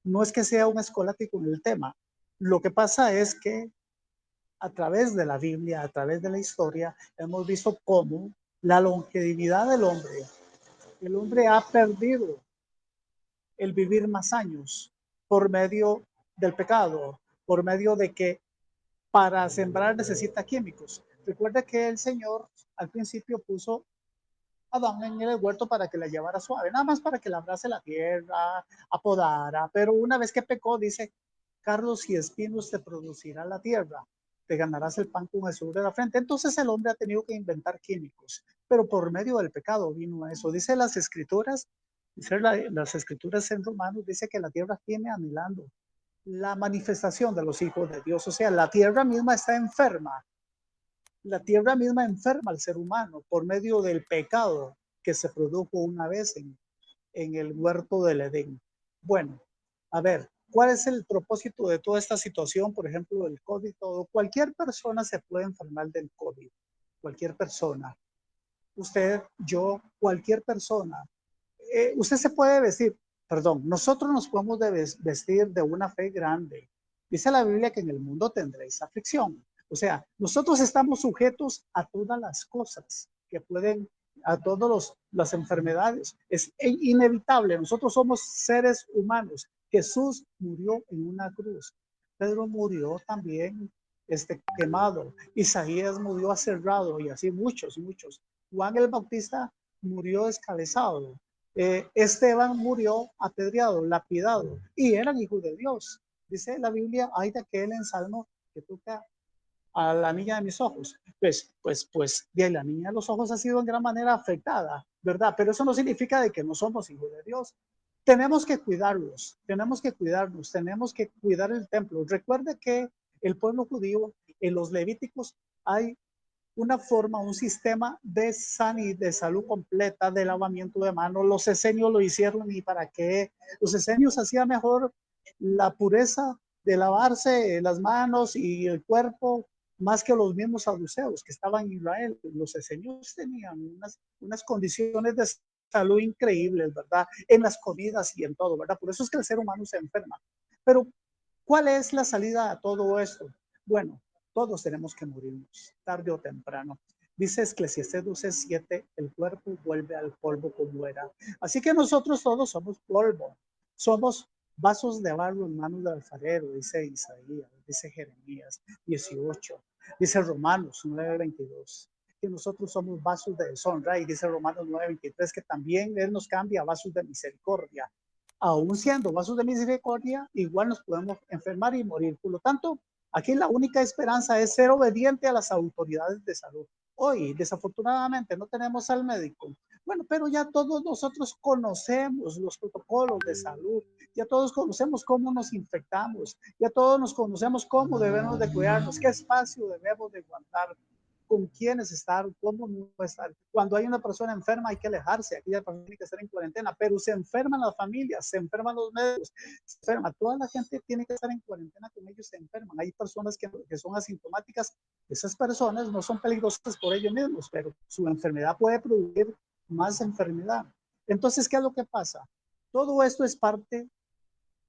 no es que sea un escolástico en el tema. Lo que pasa es que a través de la Biblia, a través de la historia, hemos visto cómo la longevidad del hombre, el hombre ha perdido el vivir más años por medio del pecado, por medio de que para sembrar necesita químicos. Recuerda que el Señor al principio puso a Adán en el huerto para que la llevara suave, nada más para que labrase la tierra, apodara, pero una vez que pecó, dice, cardos y espinos te producirá la tierra, te ganarás el pan con el sudor de la frente. Entonces el hombre ha tenido que inventar químicos, pero por medio del pecado vino eso. Dice las escrituras, las escrituras en Romanos, dice que la tierra tiene anhelando la manifestación de los hijos de Dios. O sea, la tierra misma está enferma. La tierra misma enferma al ser humano por medio del pecado que se produjo una vez en el huerto del Edén. Bueno, a ver, ¿cuál es el propósito de toda esta situación? Por ejemplo, el COVID, todo. Cualquier persona se puede enfermar del COVID. Cualquier persona. Usted, yo, cualquier persona. Usted se puede vestir, perdón, nosotros nos podemos vestir de una fe grande. Dice la Biblia que en el mundo tendréis aflicción. O sea, nosotros estamos sujetos a todas las cosas que pueden, a todas las enfermedades. Es inevitable. Nosotros somos seres humanos. Jesús murió en una cruz. Pedro murió también quemado. Isaías murió aserrado y así muchos. Juan el Bautista murió descabezado. Esteban murió apedreado, lapidado, y eran hijos de Dios. Dice la Biblia, hay de aquel en Salmo que toca a la niña de mis ojos. Pues, de la niña de los ojos ha sido en gran manera afectada, ¿verdad? Pero eso no significa de que no somos hijos de Dios. Tenemos que cuidarlos, tenemos que cuidarnos, tenemos que cuidar el templo. Recuerde que el pueblo judío, en los levíticos, hay una forma, un sistema de de salud completa, de lavamiento de manos. Los esenios lo hicieron y para qué. Los esenios hacían mejor la pureza de lavarse las manos y el cuerpo más que los mismos saduceos que estaban en Israel. Los esenios tenían unas condiciones de salud increíbles, ¿verdad? En las comidas y en todo, ¿verdad? Por eso es que el ser humano se enferma. Pero, ¿cuál es la salida a todo esto? Bueno, todos tenemos que morirnos, tarde o temprano. Dice Eclesiastés 12:7, el cuerpo vuelve al polvo como era. Así que nosotros todos somos polvo, somos vasos de barro en manos del alfarero, dice Isaías, dice Jeremías 18, dice Romanos 9:22, que nosotros somos vasos de deshonra, y dice Romanos 9:23, que también Él nos cambia a vasos de misericordia. Aún siendo vasos de misericordia, igual nos podemos enfermar y morir. Por lo tanto, aquí la única esperanza es ser obediente a las autoridades de salud. Hoy, desafortunadamente, no tenemos al médico. Bueno, pero ya todos nosotros conocemos los protocolos de salud, ya todos conocemos cómo nos infectamos, ya todos nos conocemos cómo debemos de cuidarnos, qué espacio debemos de guardar, con quiénes estar, cómo no estar. Cuando hay una persona enferma hay que alejarse, aquella persona tiene que estar en cuarentena, pero se enferman las familias, se enferman los médicos, se enferma, toda la gente tiene que estar en cuarentena, con ellos se enferman. Hay personas que son asintomáticas, esas personas no son peligrosas por ellos mismos, pero su enfermedad puede producir más enfermedad. Entonces, ¿qué es lo que pasa? Todo esto es parte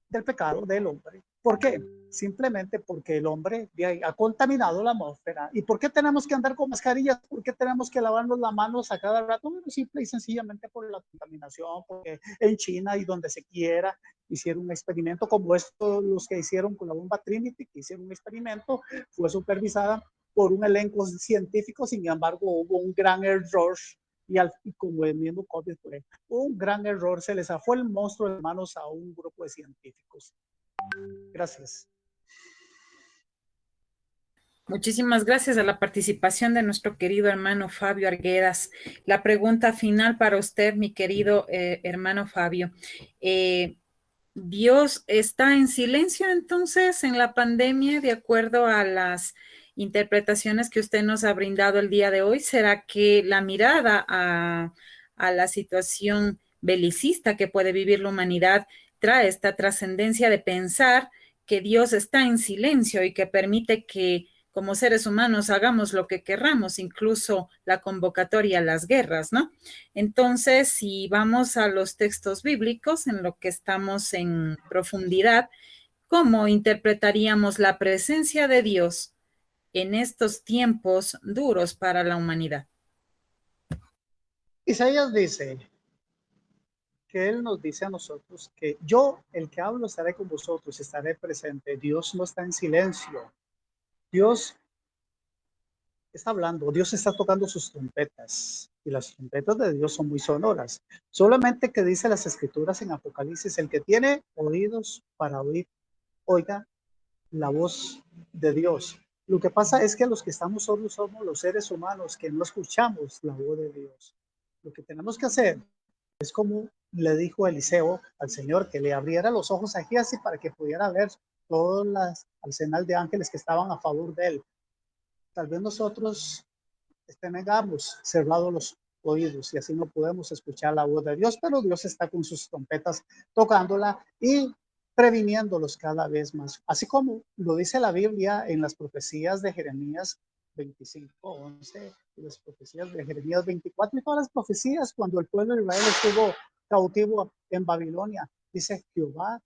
del pecado del hombre. ¿Por qué? Simplemente porque el hombre ha contaminado la atmósfera. ¿Y por qué tenemos que andar con mascarillas? ¿Por qué tenemos que lavarnos las manos a cada rato? Bueno, simple y sencillamente por la contaminación, porque en China y donde se quiera hicieron un experimento como estos, los que hicieron con la bomba Trinity, que hicieron un experimento, fue supervisada por un elenco científico, sin embargo hubo un gran error. Y como el mismo COVID, un gran error, se les zafó el monstruo de manos a un grupo de científicos. Gracias. Muchísimas gracias a la participación de nuestro querido hermano Fabio Arguedas. La pregunta final para usted, mi querido hermano Fabio. ¿Dios está en silencio entonces en la pandemia de acuerdo a las interpretaciones que usted nos ha brindado el día de hoy? ¿Será que la mirada a la situación belicista que puede vivir la humanidad trae esta trascendencia de pensar que Dios está en silencio y que permite que como seres humanos hagamos lo que querramos, incluso la convocatoria a las guerras, ¿no? Entonces, si vamos a los textos bíblicos, en lo que estamos en profundidad, ¿cómo interpretaríamos la presencia de Dios en estos tiempos duros para la humanidad? Isaías dice que Él nos dice a nosotros que yo, el que hablo, estaré con vosotros, estaré presente. Dios no está en silencio. Dios está hablando, Dios está tocando sus trompetas, y las trompetas de Dios son muy sonoras. Solamente que dice las escrituras en Apocalipsis, el que tiene oídos para oír, oiga la voz de Dios. Lo que pasa es que los que estamos sordos somos los seres humanos que no escuchamos la voz de Dios. Lo que tenemos que hacer es como le dijo Eliseo al Señor, que le abriera los ojos a Giesi para que pudiera ver todas las arsenal de ángeles que estaban a favor de él. Tal vez nosotros tengamos cerrados los oídos y así no podemos escuchar la voz de Dios, pero Dios está con sus trompetas tocándola y previniéndolos cada vez más. Así como lo dice la Biblia en las profecías de Jeremías 25:11, las profecías de Jeremías 24 y todas las profecías cuando el pueblo de Israel estuvo cautivo en Babilonia. Dice Jehová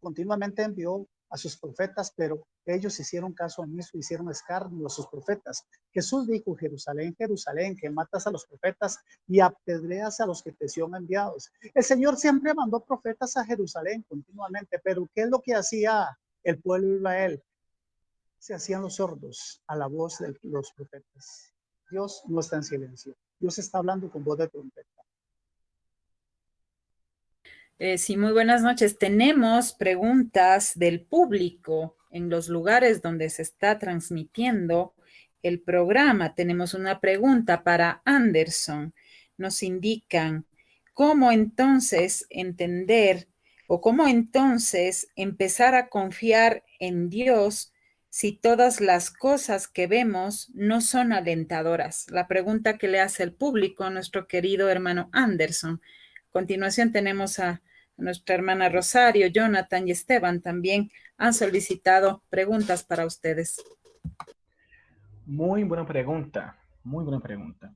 continuamente envió a sus profetas, pero ellos hicieron caso omiso, hicieron escarnio a sus profetas. Jesús dijo, Jerusalén, Jerusalén, que matas a los profetas y apedreas a los que te son enviados. El Señor siempre mandó profetas a Jerusalén continuamente, pero ¿qué es lo que hacía el pueblo de Israel? Se hacían los sordos a la voz de los profetas. Dios no está en silencio. Dios está hablando con voz de trompeta. Sí, muy buenas noches. Tenemos preguntas del público en los lugares donde se está transmitiendo el programa. Tenemos una pregunta para Anderson. Nos indican cómo entonces entender o cómo entonces empezar a confiar en Dios si todas las cosas que vemos no son alentadoras. La pregunta que le hace el público a nuestro querido hermano Anderson. A continuación tenemos a nuestra hermana Rosario, Jonathan y Esteban también han solicitado preguntas para ustedes. Muy buena pregunta, muy buena pregunta.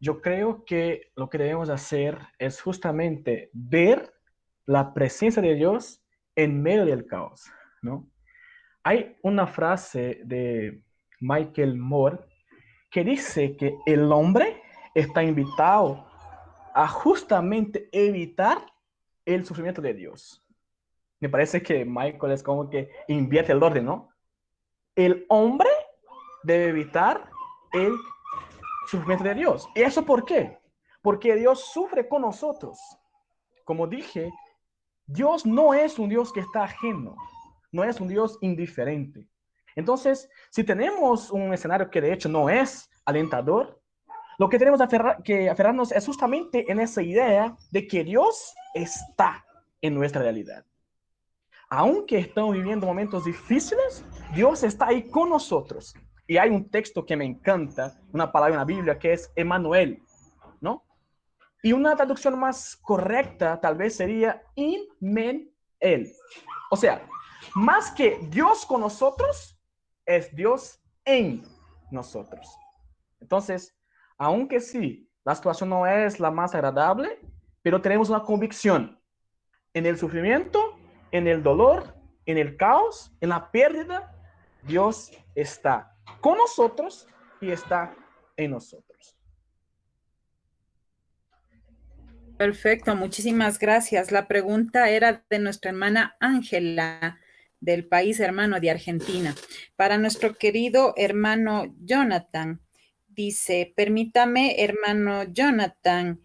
Yo creo que lo que debemos hacer es justamente ver la presencia de Dios en medio del caos, ¿no? Hay una frase de Michael Moore que dice que el hombre está invitado a justamente evitar el sufrimiento de Dios. Me parece que Michael es como que invierte el orden, ¿no? El hombre debe evitar el sufrimiento de Dios. ¿Y eso por qué? Porque Dios sufre con nosotros. Como dije, Dios no es un Dios que está ajeno, no es un Dios indiferente. Entonces, si tenemos un escenario que de hecho no es alentador, lo que tenemos que aferrarnos es justamente en esa idea de que Dios está en nuestra realidad. Aunque estamos viviendo momentos difíciles, Dios está ahí con nosotros. Y hay un texto que me encanta, una palabra en la Biblia que es Emmanuel, ¿no? Y una traducción más correcta tal vez sería Immanuel. O sea, más que Dios con nosotros, es Dios en nosotros. Entonces, aunque sí, la situación no es la más agradable, pero tenemos una convicción en el sufrimiento, en el dolor, en el caos, en la pérdida, Dios está con nosotros y está en nosotros. Perfecto, muchísimas gracias. La pregunta era de nuestra hermana Ángela, del país hermano de Argentina. Para nuestro querido hermano Jonathan, dice, permítame, hermano Jonathan,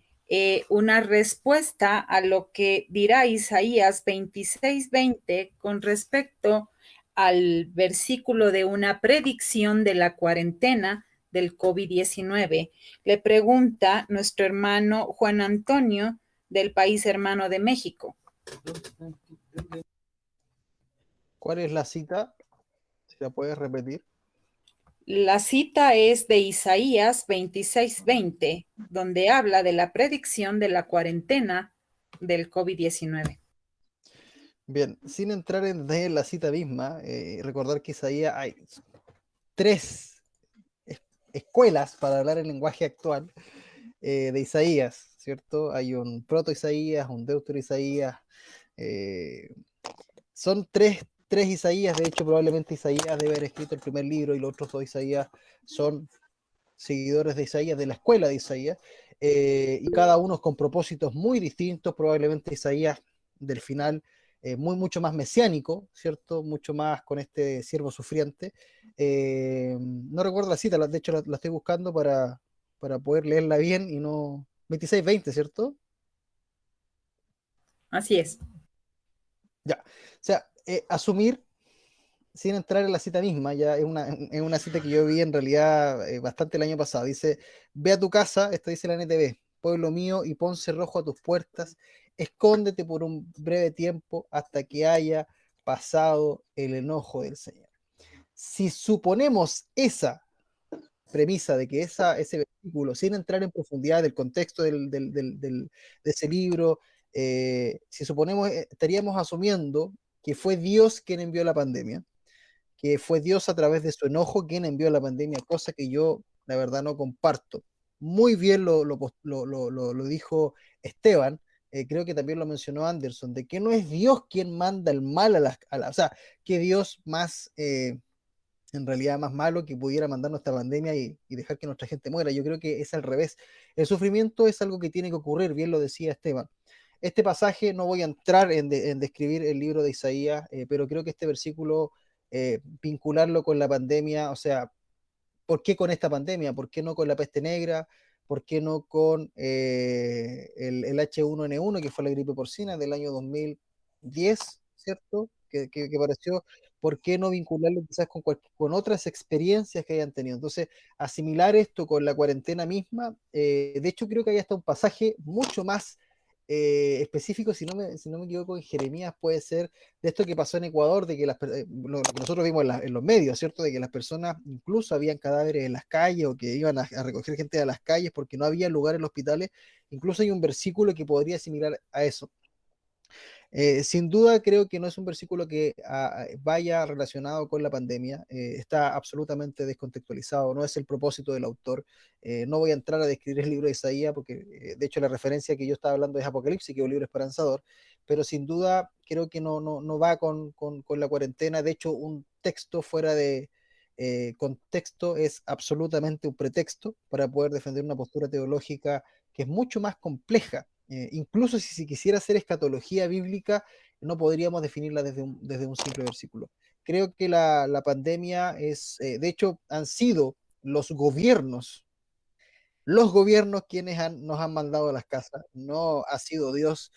una respuesta a lo que dirá Isaías 26:20 con respecto al versículo de una predicción de la cuarentena del COVID-19. Le pregunta nuestro hermano Juan Antonio del país hermano de México. ¿Cuál es la cita? ¿Se la puedes repetir? La cita es de Isaías 26:20, donde habla de la predicción de la cuarentena del COVID-19. Bien, sin entrar en la cita misma, recordar que Isaías hay 3 escuelas para hablar el lenguaje actual de Isaías, ¿cierto? Hay un proto-Isaías, un deutero-Isaías, son tres Isaías. De hecho, probablemente Isaías debe haber escrito el primer libro y los otros 2 Isaías son seguidores de Isaías, de la escuela de Isaías, y cada uno con propósitos muy distintos. Probablemente Isaías del final mucho más mesiánico, ¿cierto? Mucho más con este siervo sufriente. No recuerdo la cita, de hecho la estoy buscando para poder leerla bien y no... 26:20, ¿cierto? Así es. Ya, o sea, asumir sin entrar en la cita misma, ya es una cita que yo vi en realidad bastante el año pasado. Dice, ve a tu casa, esto dice la NTV, pueblo mío, y pon cerrojo a tus puertas, escóndete por un breve tiempo hasta que haya pasado el enojo del Señor. Si suponemos esa premisa de que ese versículo, sin entrar en profundidad del contexto de ese libro, si suponemos, estaríamos asumiendo que fue Dios quien envió la pandemia, que fue Dios a través de su enojo quien envió la pandemia, cosa que yo, la verdad, no comparto. Muy bien lo dijo Esteban, creo que también lo mencionó Anderson, de que no es Dios quien manda el mal o sea, que Dios más... en realidad más malo que pudiera mandarnos esta pandemia y dejar que nuestra gente muera. Yo creo que es al revés. El sufrimiento es algo que tiene que ocurrir, bien lo decía Esteban. Este pasaje, no voy a entrar en describir el libro de Isaías, pero creo que este versículo, vincularlo con la pandemia, o sea, ¿por qué con esta pandemia? ¿Por qué no con la peste negra? ¿Por qué no con el H1N1, que fue la gripe porcina del año 2010, ¿cierto? Que pareció, ¿por qué no vincularlo quizás con otras experiencias que hayan tenido? Entonces, asimilar esto con la cuarentena misma, de hecho creo que hay hasta un pasaje mucho más específico, si no me equivoco, en Jeremías puede ser de esto que pasó en Ecuador, de que lo que nosotros vimos en los medios, ¿cierto? De que las personas incluso habían cadáveres en las calles o que iban a recoger gente de las calles porque no había lugar en los hospitales. Incluso hay un versículo que podría asimilar a eso. Sin duda creo que no es un versículo que vaya relacionado con la pandemia, está absolutamente descontextualizado, no es el propósito del autor. No voy a entrar a describir el libro de Isaías porque de hecho la referencia que yo estaba hablando es Apocalipsis, que es un libro esperanzador, pero sin duda creo que no va con la cuarentena. De hecho, un texto fuera de contexto es absolutamente un pretexto para poder defender una postura teológica que es mucho más compleja. Incluso si se quisiera hacer escatología bíblica, no podríamos definirla desde un simple versículo. Creo que la pandemia de hecho, han sido los gobiernos quienes nos han mandado a las casas, no ha sido Dios.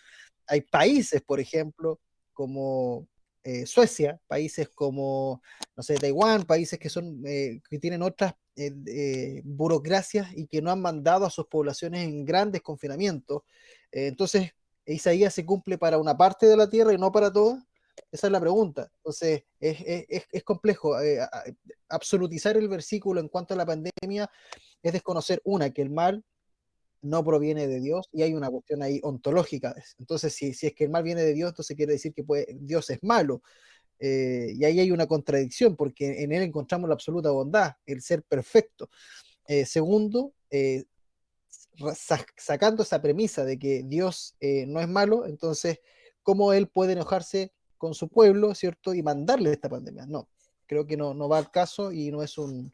Hay países, por ejemplo, como Suecia, países como, no sé, Taiwán, países que tienen otras burocracias y que no han mandado a sus poblaciones en grandes confinamientos. Entonces, Isaías se cumple para una parte de la tierra y no para todas. Esa es la pregunta. Entonces, es complejo. Absolutizar el versículo en cuanto a la pandemia es desconocer, que el mal no proviene de Dios y hay una cuestión ahí ontológica. Entonces, si es que el mal viene de Dios, entonces quiere decir que Dios es malo. Y ahí hay una contradicción porque en él encontramos la absoluta bondad, el ser perfecto. Segundo, sacando esa premisa de que Dios no es malo, entonces, ¿cómo él puede enojarse con su pueblo, ¿cierto? Y mandarle esta pandemia. No, creo que no va al caso y no es un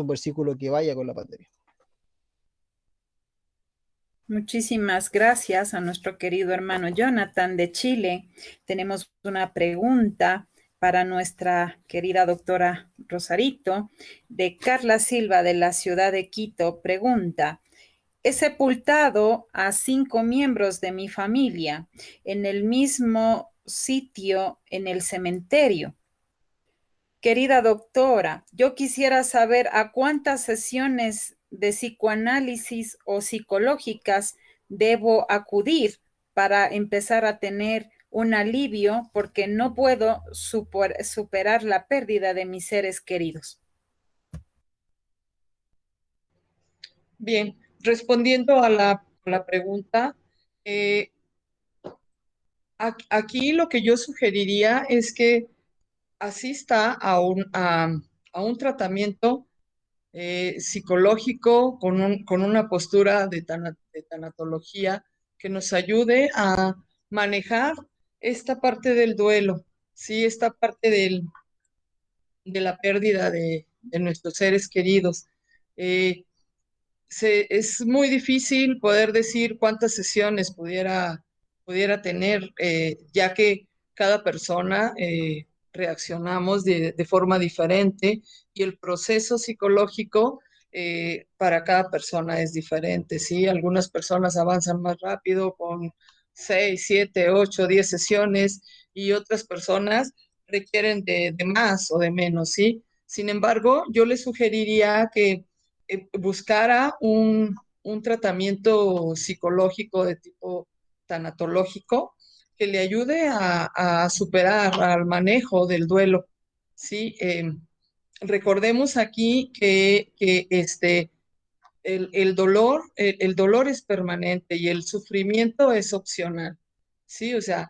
versículo que vaya con la pandemia. Muchísimas gracias a nuestro querido hermano Jonathan de Chile. Tenemos una pregunta para nuestra querida doctora Rosarito, de Carla Silva de la ciudad de Quito. Pregunta: he sepultado a 5 miembros de mi familia en el mismo sitio en el cementerio. Querida doctora, yo quisiera saber a cuántas sesiones de psicoanálisis o psicológicas debo acudir para empezar a tener un alivio, porque no puedo superar la pérdida de mis seres queridos. Bien, respondiendo a la pregunta, aquí lo que yo sugeriría es que asista a un tratamiento psicológico con una postura de tanatología que nos ayude a manejar esta parte del duelo, ¿sí? Esta parte de la pérdida de nuestros seres queridos. Es muy difícil poder decir cuántas sesiones pudiera tener, ya que cada persona reaccionamos de forma diferente y el proceso psicológico para cada persona es diferente, ¿sí? Algunas personas avanzan más rápido con 6, 7, 8, 10 sesiones y otras personas requieren de más o de menos, ¿sí? Sin embargo, yo le sugeriría que buscara un tratamiento psicológico de tipo tanatológico que le ayude a superar al manejo del duelo, ¿sí? Recordemos aquí que el dolor es permanente y el sufrimiento es opcional, ¿sí? O sea,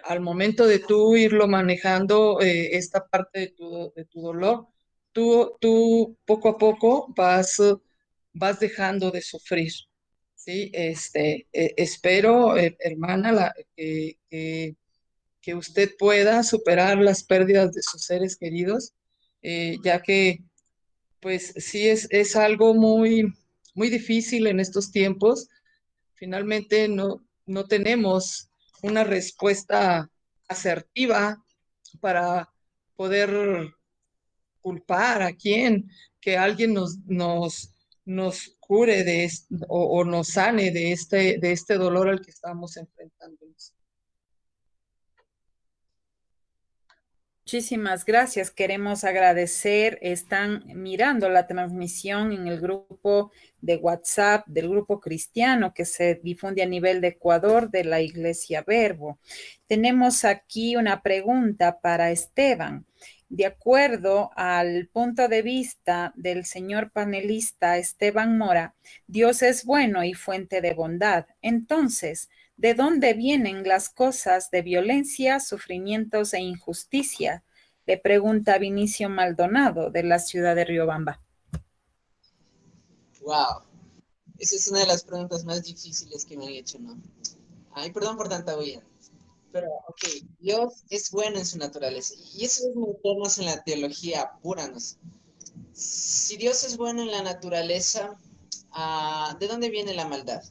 al momento de tú irlo manejando, esta parte de tu dolor, tú poco a poco vas dejando de sufrir, ¿sí? Espero, hermana, que usted pueda superar las pérdidas de sus seres queridos, ya que pues sí es algo muy difícil en estos tiempos. Finalmente no tenemos una respuesta asertiva para poder culpar a quién, que alguien nos cure o nos sane de este dolor al que estamos enfrentándonos. Muchísimas gracias. Queremos agradecer. Están mirando la transmisión en el grupo de WhatsApp del grupo cristiano que se difunde a nivel de Ecuador de la Iglesia Verbo. Tenemos aquí una pregunta para Esteban. De acuerdo al punto de vista del señor panelista Esteban Mora, Dios es bueno y fuente de bondad. Entonces, ¿de dónde vienen las cosas de violencia, sufrimientos e injusticia? Le pregunta Vinicio Maldonado de la ciudad de Riobamba. Wow, esa es una de las preguntas más difíciles que me han hecho, ¿no? Ay, perdón por tanta bulla. Pero, ok, Dios es bueno en su naturaleza. Y eso es meternos en la teología pura, ¿no? Si Dios es bueno en la naturaleza, ¿de dónde viene la maldad?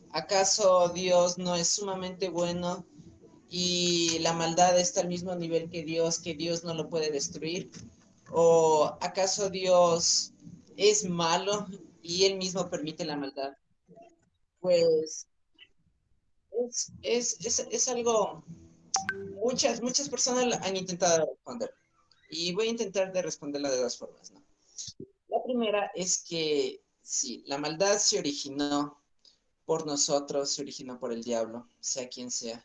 ¿Acaso Dios no es sumamente bueno y la maldad está al mismo nivel que Dios no lo puede destruir? ¿O acaso Dios es malo y él mismo permite la maldad? Pues es algo, muchas personas han intentado responder y voy a intentar de responderla de dos formas, ¿no? La primera es que sí, la maldad se originó por nosotros, se originó por el diablo, sea quien sea.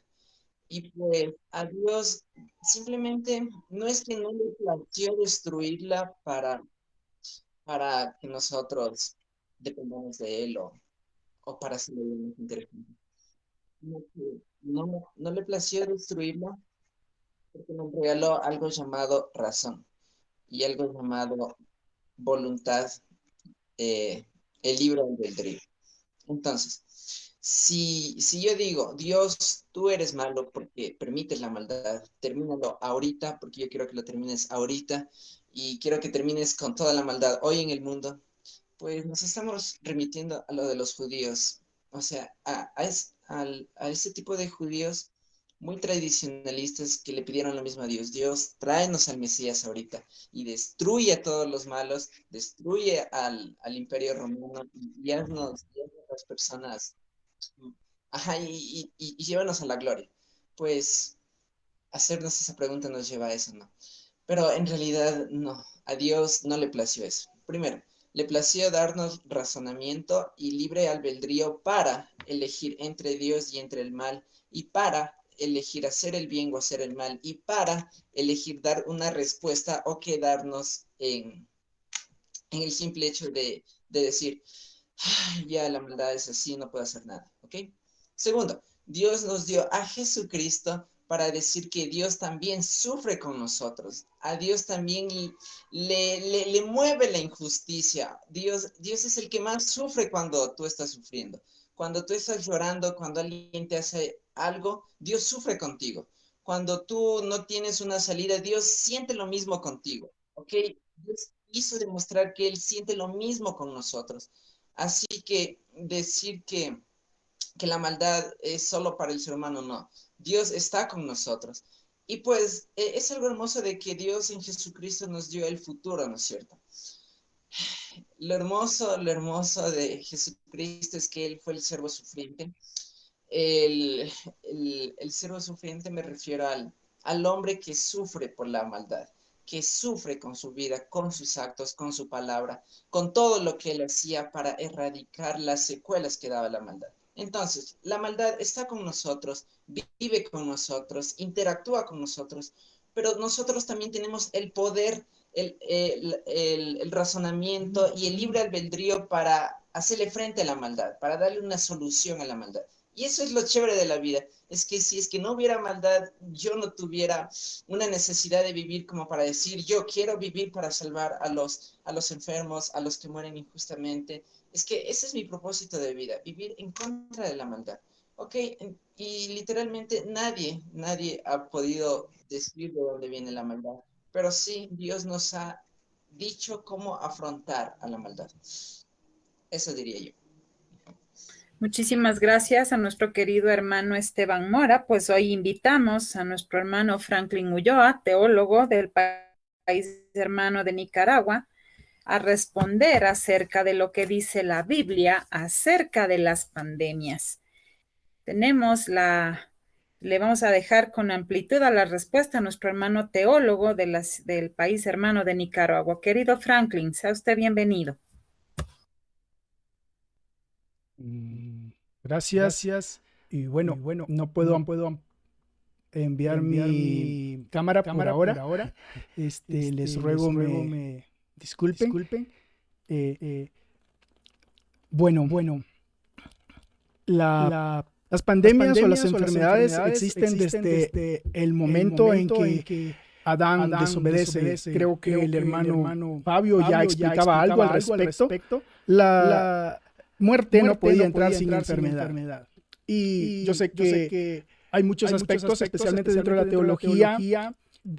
Y pues a Dios simplemente no es que no le planteó destruirla para que nosotros dependamos de él o para hacerlo más interesante. No le plació destruirla porque nos regaló algo llamado razón y algo llamado voluntad, el libre albedrío. Entonces, si yo digo, Dios, tú eres malo porque permites la maldad, termínalo ahorita porque yo quiero que lo termines ahorita y quiero que termines con toda la maldad hoy en el mundo, pues nos estamos remitiendo a lo de los judíos, o sea, a ese tipo de judíos muy tradicionalistas que le pidieron lo mismo a Dios. Dios, tráenos al Mesías ahorita y destruye a todos los malos, destruye al imperio romano y haznos las personas, ajá, y llévanos a la gloria. Pues hacernos esa pregunta nos lleva a eso, ¿no? Pero en realidad no, a Dios no le plació eso. Primero, le plació darnos razonamiento y libre albedrío para elegir entre Dios y entre el mal, y para elegir hacer el bien o hacer el mal, y para elegir dar una respuesta o quedarnos en el simple hecho de decir, ya la maldad es así, no puedo hacer nada, ¿ok? Segundo, Dios nos dio a Jesucristo para decir que Dios también sufre con nosotros. A Dios también le mueve la injusticia. Dios es el que más sufre cuando tú estás sufriendo. Cuando tú estás llorando, cuando alguien te hace algo, Dios sufre contigo. Cuando tú no tienes una salida, Dios siente lo mismo contigo, ¿ok? Dios quiso demostrar que Él siente lo mismo con nosotros. Así que decir que la maldad es solo para el ser humano, no. Dios está con nosotros. Y pues es algo hermoso de que Dios en Jesucristo nos dio el futuro, ¿no es cierto? Lo hermoso de Jesucristo es que Él fue el siervo sufriente. El siervo sufriente me refiero al hombre que sufre por la maldad, que sufre con su vida, con sus actos, con su palabra, con todo lo que él hacía para erradicar las secuelas que daba la maldad. Entonces, la maldad está con nosotros, vive con nosotros, interactúa con nosotros, pero nosotros también tenemos el poder, el razonamiento y el libre albedrío para hacerle frente a la maldad, para darle una solución a la maldad. Y eso es lo chévere de la vida, es que si es que no hubiera maldad, yo no tuviera una necesidad de vivir como para decir, yo quiero vivir para salvar a los enfermos, a los que mueren injustamente. Es que ese es mi propósito de vida, vivir en contra de la maldad. Ok, y literalmente nadie ha podido decir de dónde viene la maldad, pero sí, Dios nos ha dicho cómo afrontar a la maldad. Eso diría yo. Muchísimas gracias a nuestro querido hermano Esteban Mora. Pues hoy invitamos a nuestro hermano Franklin Ulloa, teólogo del país hermano de Nicaragua, a responder acerca de lo que dice la Biblia acerca de las pandemias. Le vamos a dejar con amplitud a la respuesta a nuestro hermano teólogo del país hermano de Nicaragua. Querido Franklin, sea usted bienvenido. Gracias. Y bueno, no puedo enviar mi cámara por ahora. Les ruego me disculpen. Las pandemias o las enfermedades existen desde el momento en que Adán desobedece. Creo que el hermano Fabio ya explicaba algo al respecto. La muerte no podía entrar sin enfermedad. Y yo sé que hay muchos aspectos, especialmente dentro de la teología,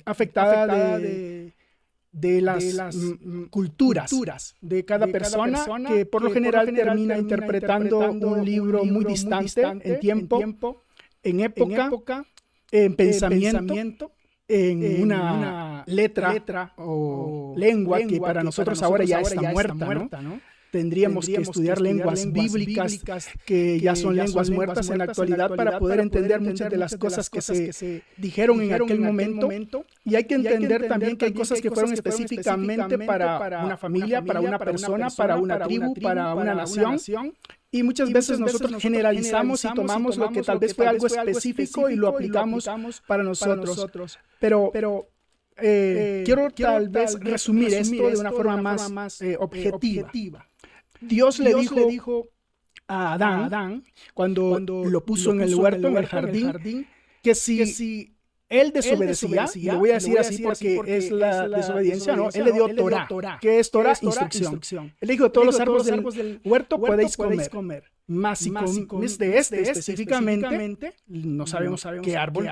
afectada de las culturas de cada persona, que por lo general termina interpretando un libro muy distante en tiempo, en época, en pensamiento, en una letra o lengua que para nosotros ahora ya está muerta, ¿no? Tendríamos que estudiar lenguas bíblicas que ya son lenguas muertas en la actualidad para poder entender muchas de las cosas que se dijeron en aquel momento. Y hay que entender también que hay cosas que fueron específicamente para una familia, para una persona, para una tribu, para una nación. Y muchas veces nosotros generalizamos y tomamos lo que tal vez fue algo específico y lo aplicamos para nosotros. Pero quiero tal vez resumir esto de una forma más objetiva. Dios le dijo a Adán, cuando lo puso en el huerto, en el jardín, que si él desobedecía, y lo voy a decir así porque es la desobediencia, ¿no? Él le dio Torah. ¿Qué es Torah? Instrucción. Él dijo, todos los árboles del huerto podéis comer. Mas si comes de este específicamente, no sabemos qué árbol.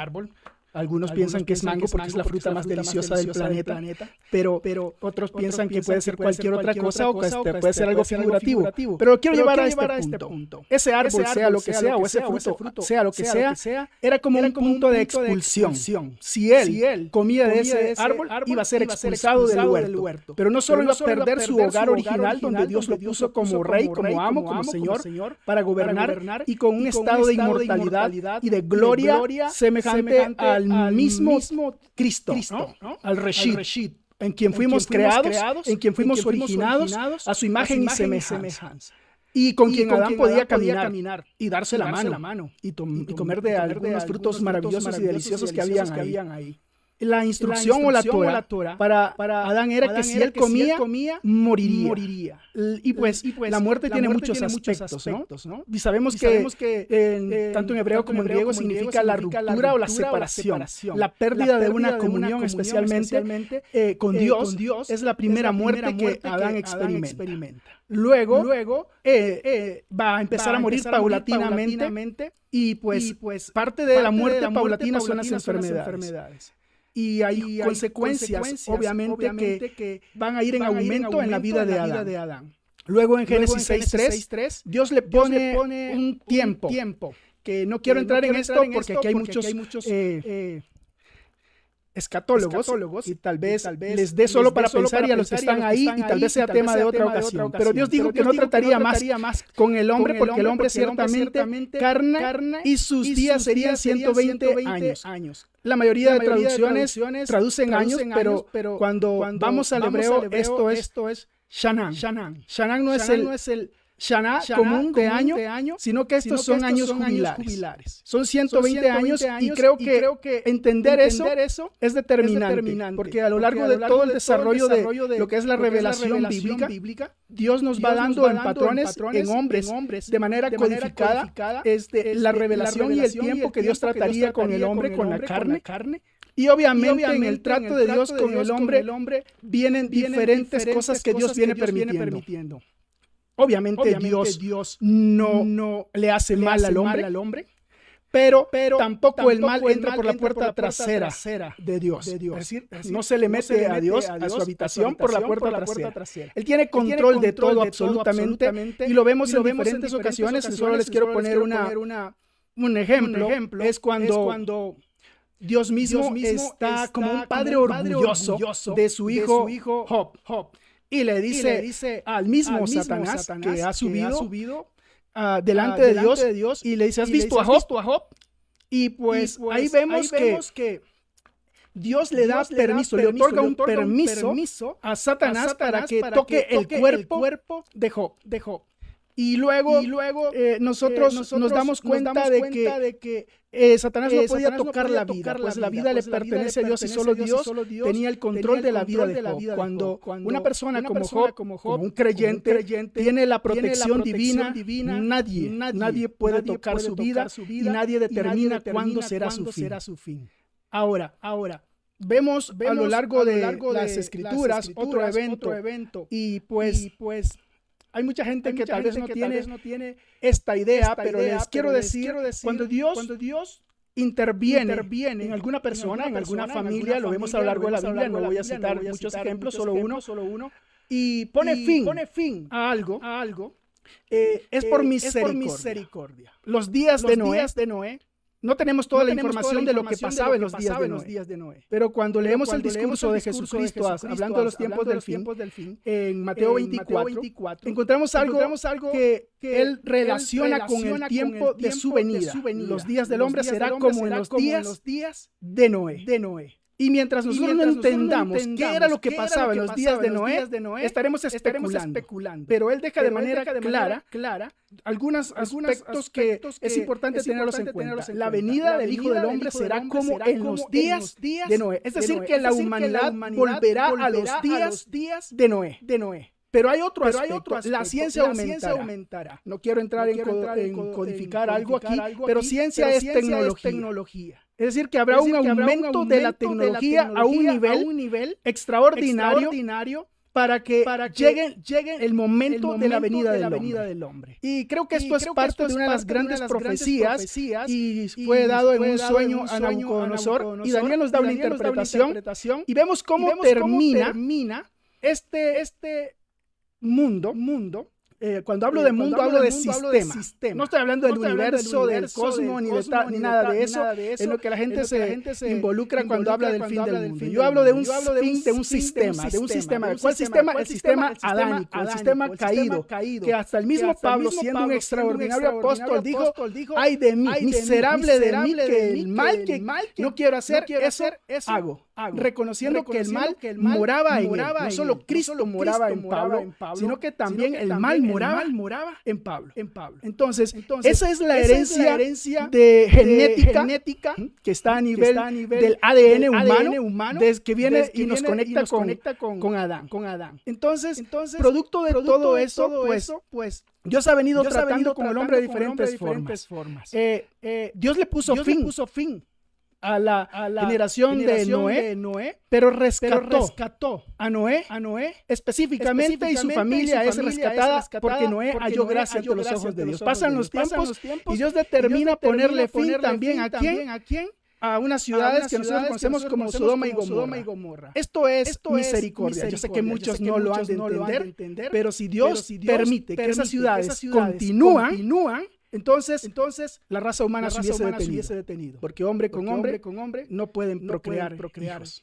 Algunos piensan que es mango porque es la fruta más deliciosa del planeta, pero otros piensan que puede ser cualquier otra cosa o que puede ser algo figurativo. Pero lo quiero llevar a este punto. Ese árbol, sea lo que sea, o ese fruto, sea lo que sea, era como un punto de expulsión. Si él comía de ese árbol, iba a ser expulsado del huerto. Pero no solo iba a perder su hogar original, donde Dios lo puso como rey, como amo, como señor, para gobernar y con un estado de inmortalidad y de gloria semejante al mismo Cristo, ¿no? Al Reshid, en quien fuimos creados, en quien fuimos originados a su imagen y semejanza. Y con quien Adán podía caminar y darse la mano y comer de algunos frutos maravillosos y deliciosos que habían ahí. La instrucción o la Torah para Adán era que si él comía, moriría. Y pues la muerte tiene muchos aspectos, ¿no? Y sabemos que tanto en hebreo como en griego significa la ruptura o la separación. La pérdida de una comunión, especialmente con Dios, es la primera muerte que Adán experimenta. Luego va a empezar a morir paulatinamente y pues parte de la muerte paulatina son las enfermedades. Y hay consecuencias, obviamente, que van a ir en aumento en la vida de Adán. Luego en Génesis 6:3, Dios le pone un tiempo, que no quiero entrar en esto porque aquí hay muchos escatólogos y tal vez les dé solo para pensar y a los que están ahí y tal vez sea tema de otra ocasión. Pero Dios dijo que no trataría más con el hombre porque el hombre ciertamente carna y sus días serían 120 años. La mayoría de traducciones traducen años, pero cuando vamos al hebreo esto es Shanan. Shanan no es el Shana común de año, sino que estos son años jubilares. Son 120 años y creo que entender eso es determinante, porque a lo largo de todo el desarrollo de lo que es la revelación bíblica, Dios nos va dando en patrones, en hombres, de manera codificada, la revelación y el tiempo que Dios trataría con el hombre, con la carne. Y obviamente en el trato de Dios con el hombre vienen diferentes cosas que Dios viene permitiendo. Obviamente Dios no le hace mal al hombre, pero tampoco el mal entra por la puerta trasera de Dios. Es decir, no se le mete a Dios a su habitación por la puerta trasera. Él tiene control de todo absolutamente y lo vemos en diferentes ocasiones. Y solo les quiero poner un ejemplo. Es cuando Dios mismo está como un padre orgulloso de su hijo Job. Y le dice al mismo Satanás que ha subido delante de Dios y le dice, ¿has visto a Job? Y pues ahí vemos que Dios le da permiso, le otorga un permiso a Satanás para que toque el cuerpo de Job. Y luego nosotros nos damos cuenta de que Satanás no podía tocar la vida, pues la vida le pertenece a Dios y solo Dios tenía el control de la vida de Job. Cuando una persona como Job, como un creyente, tiene la protección divina, nadie puede tocar su vida y nadie determina cuándo será su fin. Ahora, vemos a lo largo de las Escrituras otro evento y pues hay mucha gente que tal vez no tiene esta idea, pero les quiero decir, cuando Dios interviene en alguna persona, en alguna familia, lo vemos a lo largo de la Biblia, no voy a citar muchos ejemplos, solo uno, y pone fin a algo, es por misericordia. Los días de Noé, no tenemos toda la información de lo que pasaba en los días de Noé. Pero cuando leemos el discurso de Jesucristo hablando de los tiempos del fin, en Mateo 24, encontramos algo que él relaciona con el tiempo de su venida. Los días del hombre será como en los días de Noé. Y mientras nosotros no entendamos qué era lo que pasaba en los días de Noé, estaremos especulando. Pero él deja de manera clara algunos aspectos que es importante tenerlos en cuenta. La venida del Hijo del Hombre será como en los días de Noé. Es decir, que la humanidad volverá a los días de Noé. Pero hay otro aspecto. La ciencia aumentará. No quiero entrar en codificar algo aquí, pero ciencia es tecnología. Es decir, que habrá un aumento de la tecnología a un nivel extraordinario para que llegue el momento de la venida del hombre. Y creo que esto es parte de una de las grandes profecías y fue dado en un sueño a Nabucodonosor y Daniel nos da una interpretación y vemos cómo termina este mundo. Cuando hablo de mundo, hablo de sistema. No estoy hablando del universo, del cosmos, ni nada de eso, en lo que la gente se involucra cuando habla del fin del mundo. Yo hablo de un fin, de un sistema. ¿Cuál sistema? El sistema adánico, el sistema caído, que hasta el mismo Pablo, siendo un extraordinario apóstol, dijo, ay de mí, miserable de mí, que el mal que no quiero hacer, eso hago. Reconociendo que el mal moraba en él. No solo Cristo moraba en Pablo, sino que también el mal moraba en Pablo. Entonces, esa es la herencia de genética que está a nivel del ADN humano, que viene y nos conecta con Adán. Entonces, producto de todo eso, pues Dios ha venido tratando con el hombre de diferentes formas. Dios le puso fin a la generación de Noé, pero rescató a Noé específicamente, y su familia es rescatada porque Noé halló gracia ante los ojos de Dios. Pasan los tiempos y Dios determina ponerle fin también ¿a quién? A unas ciudades que nosotros conocemos como Sodoma y Gomorra. Esto es misericordia. Yo sé que muchos no lo han de entender, pero si Dios permite que esas ciudades continúan, entonces la raza humana se hubiese detenido. Porque hombre con hombre no pueden procrear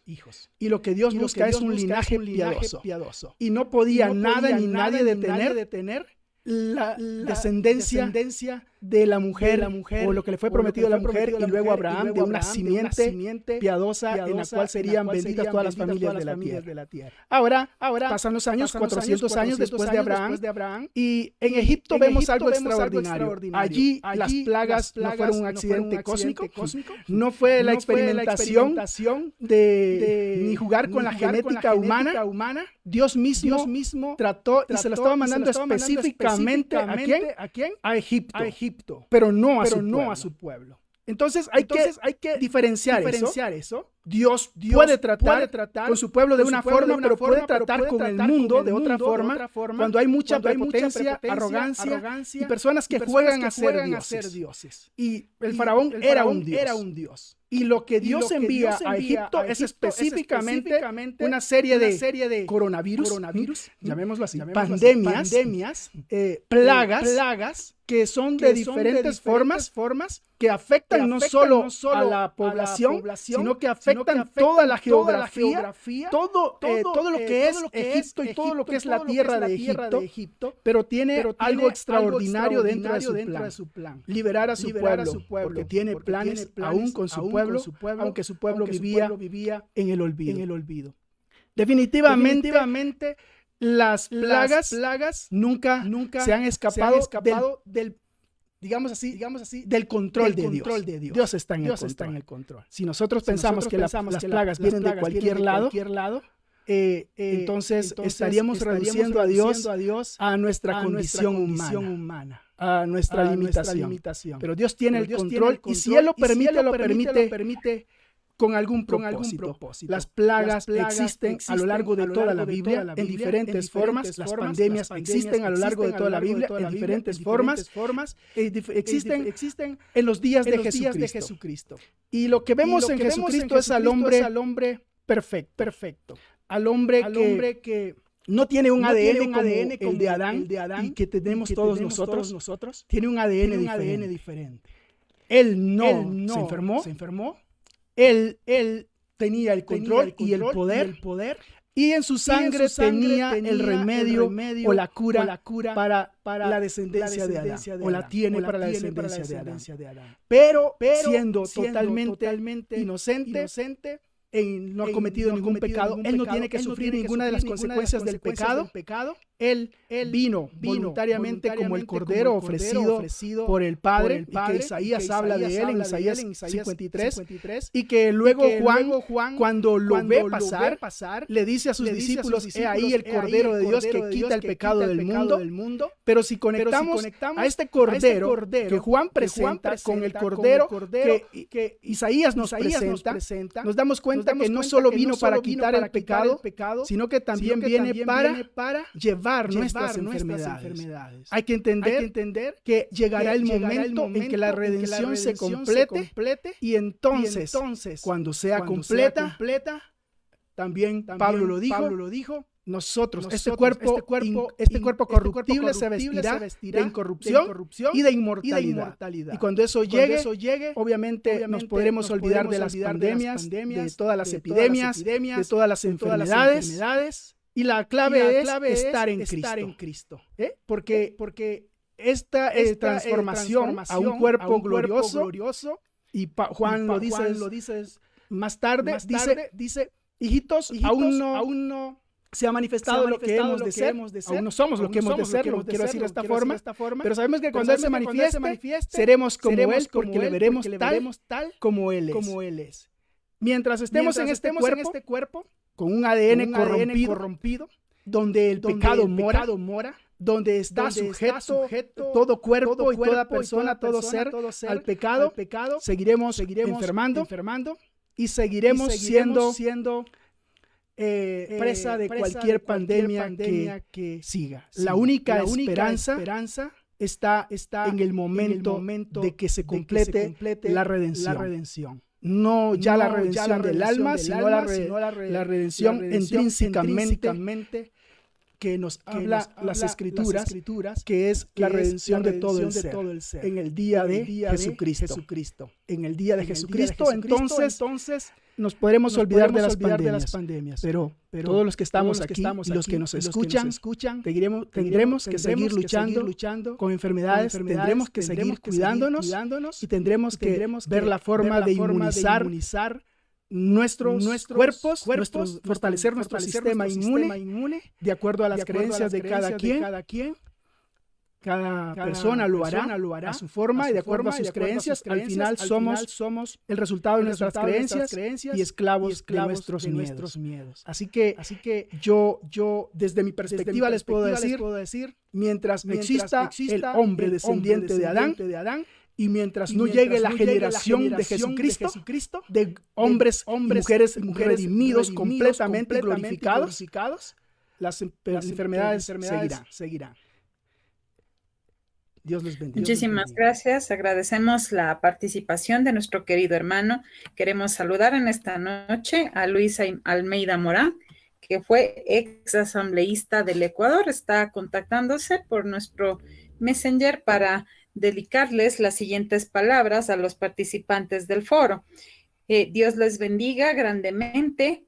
hijos. Y lo que Dios busca es un linaje piadoso. Y no podía nada ni nadie detener la descendencia de la mujer, o lo que le fue prometido a la mujer, y luego a Abraham, de una simiente piadosa en la cual serían benditas todas las familias de la tierra. Ahora pasan los años, 400 años después de Abraham, y en Egipto vemos algo extraordinario. Allí las plagas no fueron un accidente cósmico, no fue la experimentación de ni jugar con la genética humana. Dios mismo trató y se lo estaba mandando específicamente ¿a quién? A Egipto, pero no a su pueblo. Entonces hay que diferenciar eso. Dios puede tratar con su pueblo de una forma, pero puede tratar con el mundo de otra forma cuando hay mucha prepotencia, arrogancia y personas que juegan a ser dioses. Y el faraón era un dios. Y lo que Dios envía a Egipto es específicamente una serie de coronavirus, llamémoslo así, pandemias, plagas que son de diferentes formas que afectan no solo a la población, sino que afectan toda la geografía, todo lo que es Egipto y todo lo que es la tierra de Egipto, pero tiene algo extraordinario dentro de su plan. Liberar a su pueblo, porque tiene planes aún con su pueblo, aunque su pueblo vivía en el olvido. Definitivamente las plagas nunca se han escapado del, digamos así, del control de Dios. Dios está en el control. Si nosotros pensamos que las plagas vienen de cualquier lado, entonces estaríamos reduciendo a Dios a nuestra condición humana, a nuestra limitación. Pero Dios tiene el control, y si Él lo permite con algún propósito. Las plagas existen a lo largo de toda la Biblia en diferentes formas. Las pandemias existen a lo largo de toda la Biblia en diferentes formas. Existen en los días de Jesucristo. Y lo que vemos en Jesucristo es al hombre perfecto. Al hombre que no tiene un ADN como el de Adán y que tenemos todos nosotros. Tiene un ADN diferente. Él no se enfermó. Él tenía el control y el poder, y en su sangre tenía el remedio o la cura para la descendencia de Adán, o la tiene para la descendencia de Adán. Pero siendo totalmente inocente, no ha cometido ningún pecado, él no tiene que sufrir ninguna de las consecuencias del pecado. Él vino voluntariamente como el cordero ofrecido por el Padre, y que Isaías habla de él en Isaías 53, y que luego Juan, cuando lo ve pasar, le dice a sus discípulos: he ahí el Cordero de Dios que quita el pecado del mundo. Pero si conectamos a este Cordero que Juan presenta con el Cordero que Isaías nos presenta, nos damos cuenta que no solo vino para quitar el pecado, sino que también viene para llevar nuestras enfermedades. Hay que entender que llegará el momento en que la redención se complete, y entonces, cuando sea completa, también Pablo lo dijo, nosotros, este cuerpo corruptible se vestirá de incorrupción y de inmortalidad. Y cuando eso llegue, obviamente nos podremos olvidar de las pandemias, de todas las epidemias, de todas las enfermedades. Y la clave es estar en Cristo. Porque esta transformación a un cuerpo glorioso, y Juan lo dice más tarde, dice: hijitos, aún no se ha manifestado lo que hemos de ser, aún no somos lo que hemos de ser, lo quiero decir de esta forma, pero sabemos que cuando Él se manifieste, seremos como Él, porque le veremos tal como Él es. Mientras estemos en este cuerpo, con un ADN corrompido, donde el pecado mora, donde está sujeto todo cuerpo y toda persona, todo ser al pecado, seguiremos enfermando y seguiremos siendo presa de cualquier pandemia que siga. La única esperanza está en el momento de que se complete la redención. No ya la redención del alma, sino la redención intrínsecamente que nos habla las escrituras, que es la redención de todo el ser, en el día de Jesucristo. En el día de Jesucristo, entonces nos podremos olvidar de las pandemias, pero todos los que estamos aquí y los que nos escuchan, tendremos que seguir luchando con enfermedades, tendremos que seguir cuidándonos y tendremos que ver la forma de inmunizar nuestros cuerpos, fortalecer nuestro sistema inmune de acuerdo a las creencias de cada quien. Cada persona lo hará a su forma y de acuerdo a sus creencias. Al final somos el resultado de nuestras creencias y esclavos de nuestros miedos. Así que yo desde mi perspectiva les puedo decir, mientras exista el hombre descendiente de Adán, y mientras no llegue la generación de Jesucristo, de hombres y mujeres redimidos, completamente glorificados, las enfermedades seguirán. Dios les bendiga. Muchísimas gracias. Agradecemos la participación de nuestro querido hermano. Queremos saludar en esta noche a Luis Almeida Morán, que fue ex asambleísta del Ecuador. Está contactándose por nuestro Messenger para dedicarles las siguientes palabras a los participantes del foro. Dios les bendiga grandemente.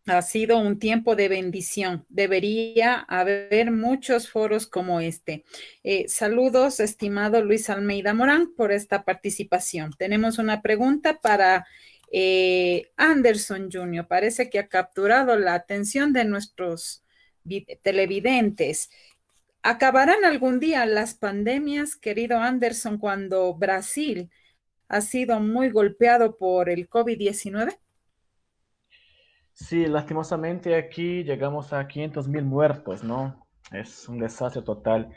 Ha sido un tiempo de bendición. Debería haber muchos foros como este. Saludos, estimado Luis Almeida Morán, por esta participación. Tenemos una pregunta para Anderson Jr. Parece que ha capturado la atención de nuestros televidentes. ¿Acabarán algún día las pandemias, querido Anderson, cuando Brasil ha sido muy golpeado por el COVID-19? Sí, lastimosamente aquí llegamos a 500.000 muertos, ¿no? Es un desastre total.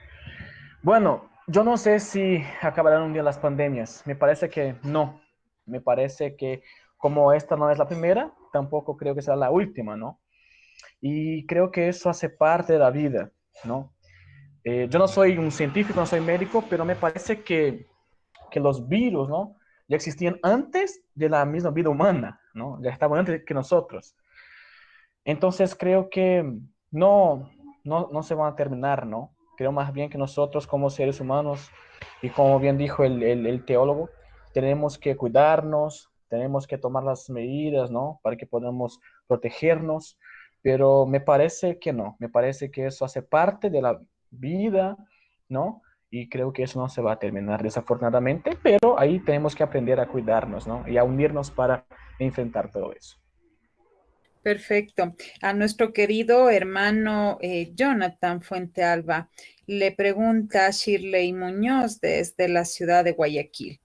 Bueno, yo no sé si acabarán un día las pandemias. Me parece que no. Me parece que como esta no es la primera, tampoco creo que sea la última, ¿no? Y creo que eso hace parte de la vida, ¿no? Yo no soy un científico, no soy médico, pero me parece que los virus, ¿no? Ya existían antes de la misma vida humana, ¿no? Ya estaban antes que nosotros. Entonces creo que no se van a terminar, ¿no? Creo más bien que nosotros como seres humanos, y como bien dijo el teólogo, tenemos que cuidarnos, tenemos que tomar las medidas, ¿no? Para que podamos protegernos, pero me parece que no, me parece que eso hace parte de la vida, ¿no? Y creo que eso no se va a terminar desafortunadamente, pero ahí tenemos que aprender a cuidarnos, ¿no? Y a unirnos para enfrentar todo eso. Perfecto. A nuestro querido hermano Jonathan Fuentealba le pregunta Shirley Muñoz desde la ciudad de Guayaquil.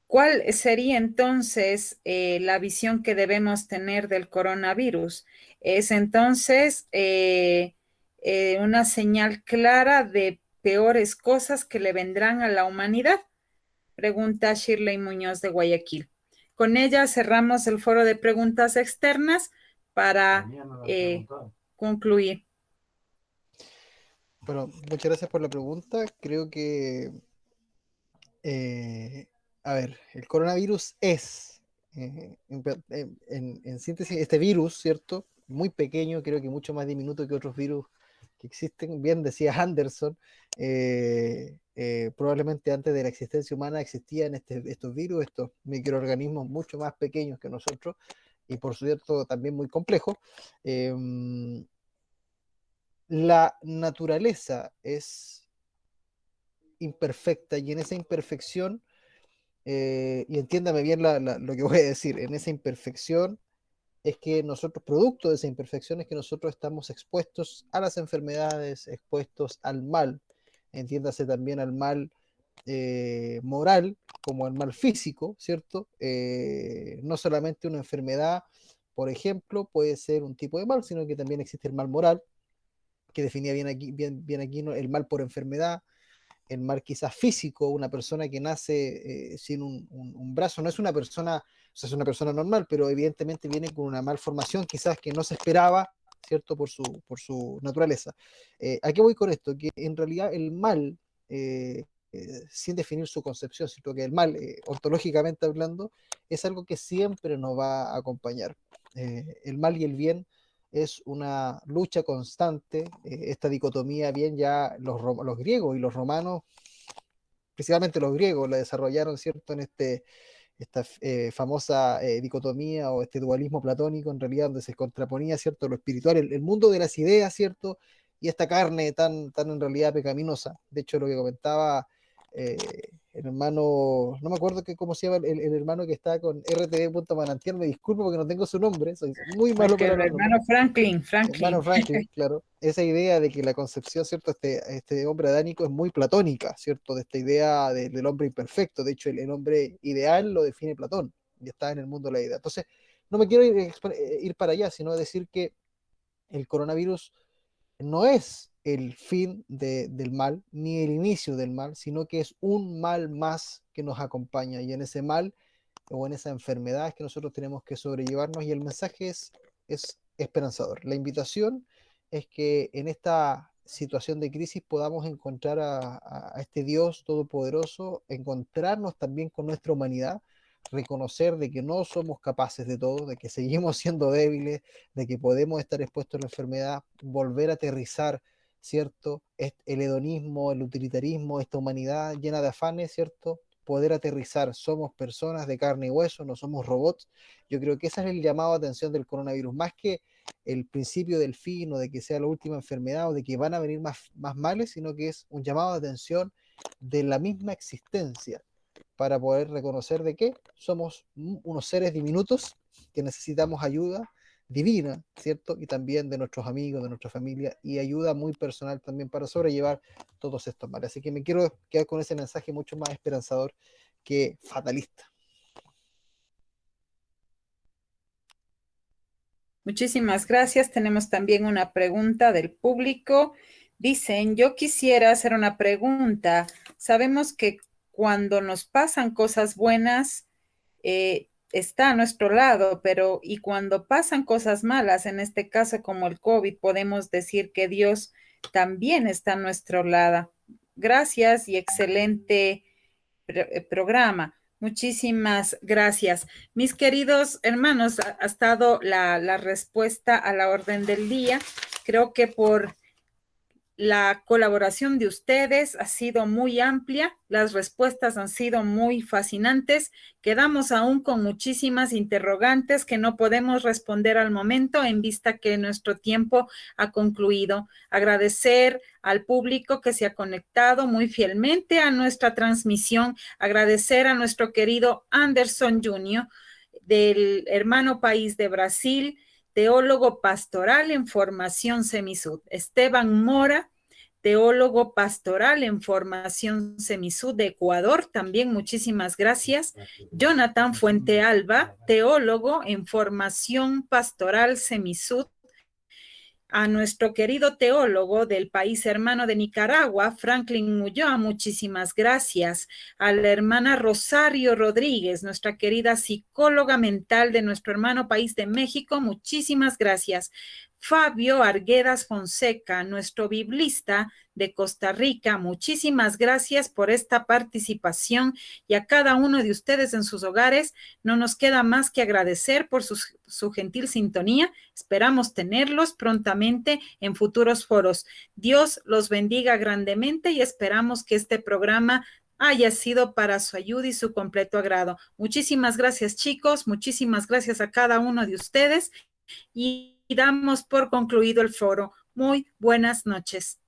¿Cuál sería entonces la visión que debemos tener del coronavirus? ¿Es entonces una señal clara de peores cosas que le vendrán a la humanidad? Pregunta Shirley Muñoz de Guayaquil. Con ella cerramos el foro de preguntas externas para concluir. Bueno, muchas gracias por la pregunta. Creo que, a ver, el coronavirus es, en síntesis, este virus, ¿cierto? Muy pequeño, creo que mucho más diminuto que otros virus que existen. Bien decía Anderson, probablemente antes de la existencia humana existían estos virus, estos microorganismos mucho más pequeños que nosotros y por cierto también muy complejos. La naturaleza es imperfecta y en esa imperfección, y entiéndame bien lo que voy a decir, en esa imperfección es que nosotros, producto de esa imperfección, es que nosotros estamos expuestos a las enfermedades, expuestos al mal, entiéndase también al mal moral como al mal físico, ¿cierto? No solamente una enfermedad, por ejemplo, puede ser un tipo de mal, sino que también existe el mal moral, que definía bien aquí, ¿no? El mal por enfermedad, el mal quizás físico, una persona que nace sin un brazo, no es una persona, o sea, es una persona normal, pero evidentemente viene con una malformación quizás que no se esperaba, ¿cierto? Por su naturaleza. ¿A qué voy con esto? Que en realidad el mal, sin definir su concepción, sino que el mal, ontológicamente hablando, es algo que siempre nos va a acompañar. El mal y el bien es una lucha constante, esta dicotomía bien ya los griegos y los romanos, principalmente los griegos, la desarrollaron, ¿cierto?, en esta famosa dicotomía o este dualismo platónico, en realidad, donde se contraponía, ¿cierto?, lo espiritual, el mundo de las ideas, ¿cierto?, y esta carne tan en realidad pecaminosa. De hecho, lo que comentaba el hermano, no me acuerdo cómo se llama el hermano que está con RTV.manantial, me disculpo porque no tengo su nombre, soy muy malo para los nombres. Hermano Franklin. Hermano Franklin, claro. Esa idea de que la concepción, ¿cierto?, este hombre adánico es muy platónica, ¿cierto?, de esta idea del hombre imperfecto. De hecho, el hombre ideal lo define Platón y está en el mundo de la idea. Entonces, no me quiero ir para allá, sino decir que el coronavirus no es el fin del mal, ni el inicio del mal, sino que es un mal más que nos acompaña, y en ese mal o en esa enfermedad es que nosotros tenemos que sobrellevarnos, y el mensaje es esperanzador. La invitación es que en esta situación de crisis podamos encontrar a este Dios todopoderoso, encontrarnos también con nuestra humanidad, reconocer de que no somos capaces de todo, de que seguimos siendo débiles, de que podemos estar expuestos a la enfermedad, volver a aterrizar, ¿cierto?, el hedonismo, el utilitarismo, esta humanidad llena de afanes, ¿cierto?, poder aterrizar, somos personas de carne y hueso, no somos robots. Yo creo que ese es el llamado a atención del coronavirus, más que el principio del fin o de que sea la última enfermedad o de que van a venir más males, sino que es un llamado de atención de la misma existencia, para poder reconocer de que somos unos seres diminutos que necesitamos ayuda divina, ¿cierto? Y también de nuestros amigos, de nuestra familia, y ayuda muy personal también para sobrellevar todos estos males. Así que me quiero quedar con ese mensaje mucho más esperanzador que fatalista. Muchísimas gracias. Tenemos también una pregunta del público. Dicen, yo quisiera hacer una pregunta. Sabemos que cuando nos pasan cosas buenas, está a nuestro lado, pero y cuando pasan cosas malas, en este caso como el COVID, podemos decir que Dios también está a nuestro lado. Gracias y excelente programa. Muchísimas gracias. Mis queridos hermanos, ha estado la respuesta a la orden del día. Creo que por la colaboración de ustedes ha sido muy amplia, las respuestas han sido muy fascinantes. Quedamos aún con muchísimas interrogantes que no podemos responder al momento en vista que nuestro tiempo ha concluido. Agradecer al público que se ha conectado muy fielmente a nuestra transmisión. Agradecer a nuestro querido Anderson Jr. del hermano país de Brasil, teólogo pastoral en formación Semisud. Esteban Mora, teólogo pastoral en formación Semisud de Ecuador, también muchísimas gracias. Jonathan Fuente Alba, teólogo en formación pastoral Semisud. A nuestro querido teólogo del país hermano de Nicaragua, Franklin Ulloa, muchísimas gracias. A la hermana Rosario Rodríguez, nuestra querida psicóloga mental de nuestro hermano país de México, muchísimas gracias. Fabio Arguedas Fonseca, nuestro biblista de Costa Rica, muchísimas gracias por esta participación, y a cada uno de ustedes en sus hogares no nos queda más que agradecer por su gentil sintonía. Esperamos tenerlos prontamente en futuros foros. Dios los bendiga grandemente y esperamos que este programa haya sido para su ayuda y su completo agrado. Muchísimas gracias, chicos, muchísimas gracias a cada uno de ustedes, y damos por concluido el foro. Muy buenas noches.